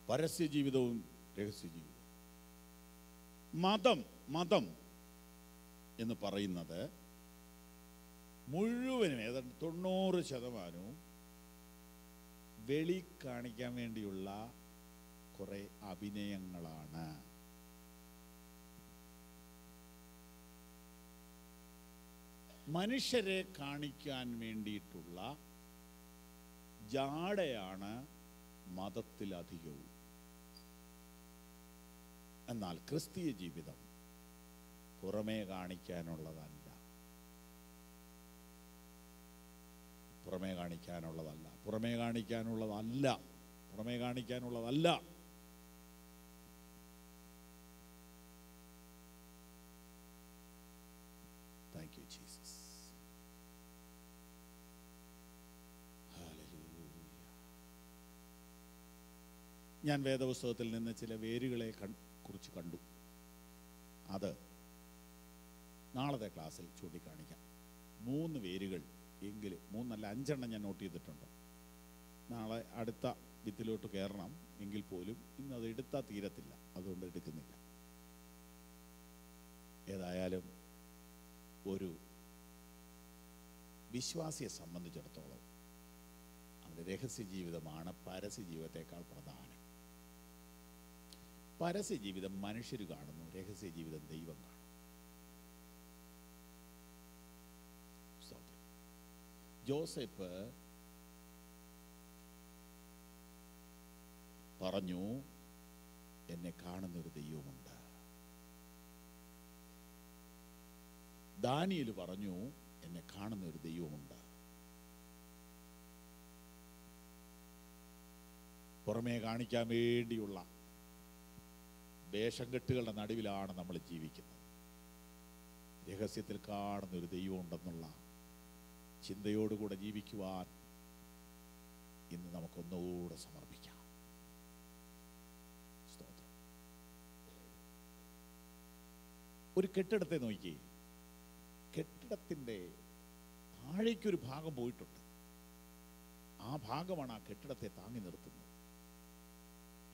S1: പരസ്യ ജീവിതവും രഹസ്യ ജീവിതവും. മതം എന്ന് പറയുന്നത് മുഴുവനും ഏതാണ്ട് 90% വെളി കാണിക്കാൻ വേണ്ടിയുള്ള കുറെ അഭിനയങ്ങളാണ്. മനുഷ്യരെ കാണിക്കാൻ വേണ്ടിയിട്ടുള്ള ജാടയാണ് മതത്തിലധികവും. എന്നാൽ ക്രിസ്തീയ ജീവിതം പുറമേ കാണിക്കാനുള്ളതല്ല. പുറമേ കാണിക്കാനുള്ളതല്ല. പുറമേ കാണിക്കാനുള്ളതല്ല. പുറമേ കാണിക്കാനുള്ളതല്ല. Thank you Jesus. ഞാൻ വേദപുസ്തകത്തിൽ നിന്ന് ചില വേരുകളെ കുറിച്ച് കണ്ടു. അത് നാളത്തെ ക്ലാസ്സിൽ ചൂണ്ടിക്കാണിക്കാം. 3 വേരുകൾ എങ്കിലും, 3 അല്ല 5 ഞാൻ നോട്ട് ചെയ്തിട്ടുണ്ട്. നാളെ അടുത്ത വിത്തിലോട്ട് കയറണം എങ്കിൽ പോലും ഇന്ന് അത് എടുത്താൽ തീരത്തില്ല, അതുകൊണ്ട് എടുക്കുന്നില്ല. ഏതായാലും ഒരു വിശ്വാസിയെ സംബന്ധിച്ചിടത്തോളം അവൻ്റെ രഹസ്യ ജീവിതമാണ് പരസ്യ ജീവിതത്തെക്കാൾ പ്രധാനം. പരസ്യ ജീവിതം മനുഷ്യർ കാണുന്നു, രഹസ്യ ജീവിതം ദൈവം കാണും. ജോസഫ് പറഞ്ഞു, എന്നെ കാണുന്നൊരു ദൈവമുണ്ട്. ദാനിയേൽ പറഞ്ഞു, എന്നെ കാണുന്നൊരു ദൈവമുണ്ട്. പുറമേ കാണിക്കാൻ വേണ്ടിയുള്ള വേഷംകെട്ടുകളുടെ നടുവിലാണ് നമ്മൾ ജീവിക്കുന്നത്. രഹസ്യത്തിൽ കാണുന്നൊരു ദൈവമുണ്ടെന്നുള്ള ചിന്തയോടുകൂടെ ജീവിക്കുവാൻ ഇന്ന് നമുക്കൊന്നുകൂടെ സമർപ്പിക്കാം. സ്തോത്രം. ഒരു കെട്ടിടത്തെ നോക്കി, കെട്ടിടത്തിൻ്റെ താഴേക്കൊരു ഭാഗം പോയിട്ടുണ്ട്. ആ ഭാഗമാണ് ആ കെട്ടിടത്തെ താങ്ങി നിർത്തുന്നത്.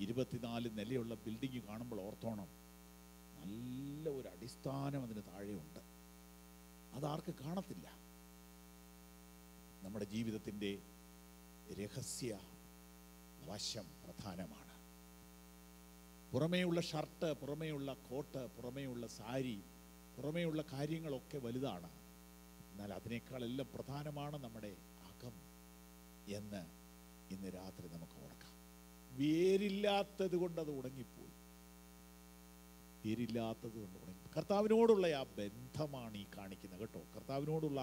S1: 24 നിലയുള്ള ബിൽഡിംഗ് കാണുമ്പോൾ ഓർത്തോണം, നല്ല ഒരു അടിസ്ഥാനം അതിന് താഴെയുണ്ട്. അതാർക്ക് കാണത്തില്ല. നമ്മുടെ ജീവിതത്തിൻ്റെ രഹസ്യ വശം പ്രധാനമാണ്. പുറമേയുള്ള ഷർട്ട്, പുറമേയുള്ള കോട്ട്, പുറമേയുള്ള സാരി, പുറമേയുള്ള കാര്യങ്ങളൊക്കെ വലുതാണ്. എന്നാൽ അതിനേക്കാളെല്ലാം പ്രധാനമാണ് നമ്മുടെ അകം എന്ന് ഇന്ന് രാത്രി നമുക്ക് ഓർക്കാം. വേരില്ലാത്തത് കൊണ്ട് അത് ഉണങ്ങിപ്പോയി. വേരില്ലാത്തത് കൊണ്ട് ഉണങ്ങി. കർത്താവിനോടുള്ള ആ ബന്ധമാണ് ഈ കാണിക്കുന്നത് കേട്ടോ. കർത്താവിനോടുള്ള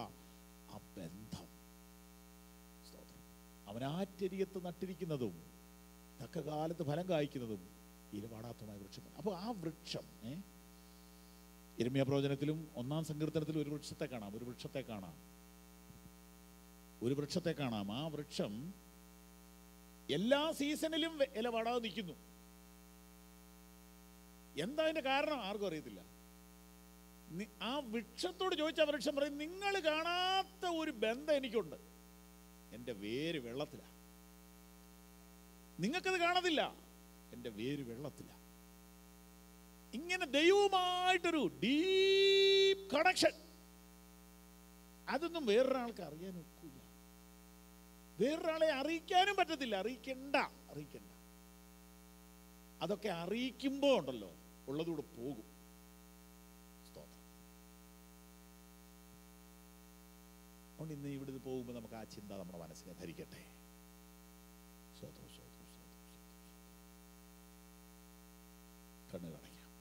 S1: ആ ബന്ധം. അവനാറ്റരികത്ത് നട്ടിരിക്കുന്നതും തക്ക കാലത്ത് ഫലം കായ്ക്കുന്നതും ഇലവാടാത്തമായ വൃക്ഷമാണ്. അപ്പോൾ ആ വൃക്ഷം യിരെമ്യാ പ്രവചനത്തിലും 1-ാം സങ്കീർത്തനത്തിലും ഒരു വൃക്ഷത്തെ കാണാം. ഒരു വൃക്ഷത്തെ കാണാം. ആ വൃക്ഷം എല്ലാ സീസണിലും ഇല വാടാതെ നിൽക്കുന്നു. എന്താ അതിന്റെ കാരണം ആർക്കും അറിയത്തില്ല. ആ വൃക്ഷത്തോട് ചോദിച്ച വൃക്ഷം പറയും, നിങ്ങൾ കാണാത്ത ഒരു ബന്ധം എനിക്കുണ്ട്. എൻ്റെ വേര് വെള്ളത്തിലാണ്. നിങ്ങൾക്കത് കാണത്തില്ല. എൻ്റെ വേര് വെള്ളത്തില. ഇങ്ങനെ ദൈവവുമായിട്ടൊരു ഡീപ് കണക്ഷൻ, അതൊന്നും വേറൊരാൾക്ക് അറിയാൻ ഒക്കില്ല. വേറൊരാളെ അറിയിക്കാനും പറ്റത്തില്ല. അറിയിക്കണ്ട. അതൊക്കെ അറിയിക്കുമ്പോൾ ഉണ്ടല്ലോ, ഉള്ളതുകൂടെ പോകും. സ്തോത്രം. അതുകൊണ്ട് ഇന്ന് ഇവിടുന്ന് പോകുമ്പോൾ നമുക്ക് ആ ചിന്ത നമ്മുടെ മനസ്സിനെ ഭരിക്കട്ടെ. സ്തോത്രം. കണ്ണുകൾ അടയ്ക്കാം.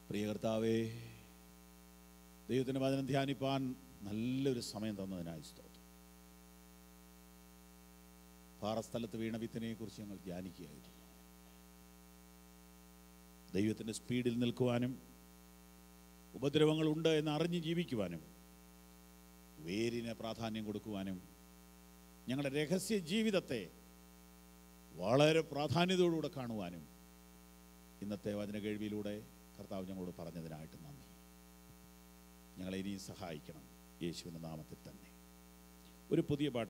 S1: പ്രിയ കർത്താവേ, ദൈവത്തിൻ്റെ വചനം ധ്യാനിപ്പാൻ നല്ലൊരു സമയം തന്നതിനായി സ്തോത്രം. പാറസ്ഥലത്ത് വീണ വിത്തിനെ കുറിച്ച് ഞങ്ങൾ ധ്യാനിക്കുകയായിരുന്നു. ദൈവത്തിൻ്റെ സ്പീഡിൽ നിൽക്കുവാനും ഉപദ്രവങ്ങളുണ്ട് എന്ന് അറിഞ്ഞ് ജീവിക്കുവാനും വേരിന് പ്രാധാന്യം കൊടുക്കുവാനും ഞങ്ങളുടെ രഹസ്യ ജീവിതത്തെ വളരെ പ്രാധാന്യത്തോടുകൂടെ കാണുവാനും ഇന്നത്തെ വചന കേൾവിയിലൂടെ കർത്താവ് ഞങ്ങളോട് പറഞ്ഞതിനായിട്ട് നന്ദി. ഞങ്ങളെ ഇനിയും സഹായിക്കണം യേശുവിൻ്റെ നാമത്തിൽ തന്നെ. ഒരു പുതിയ പാട്ട്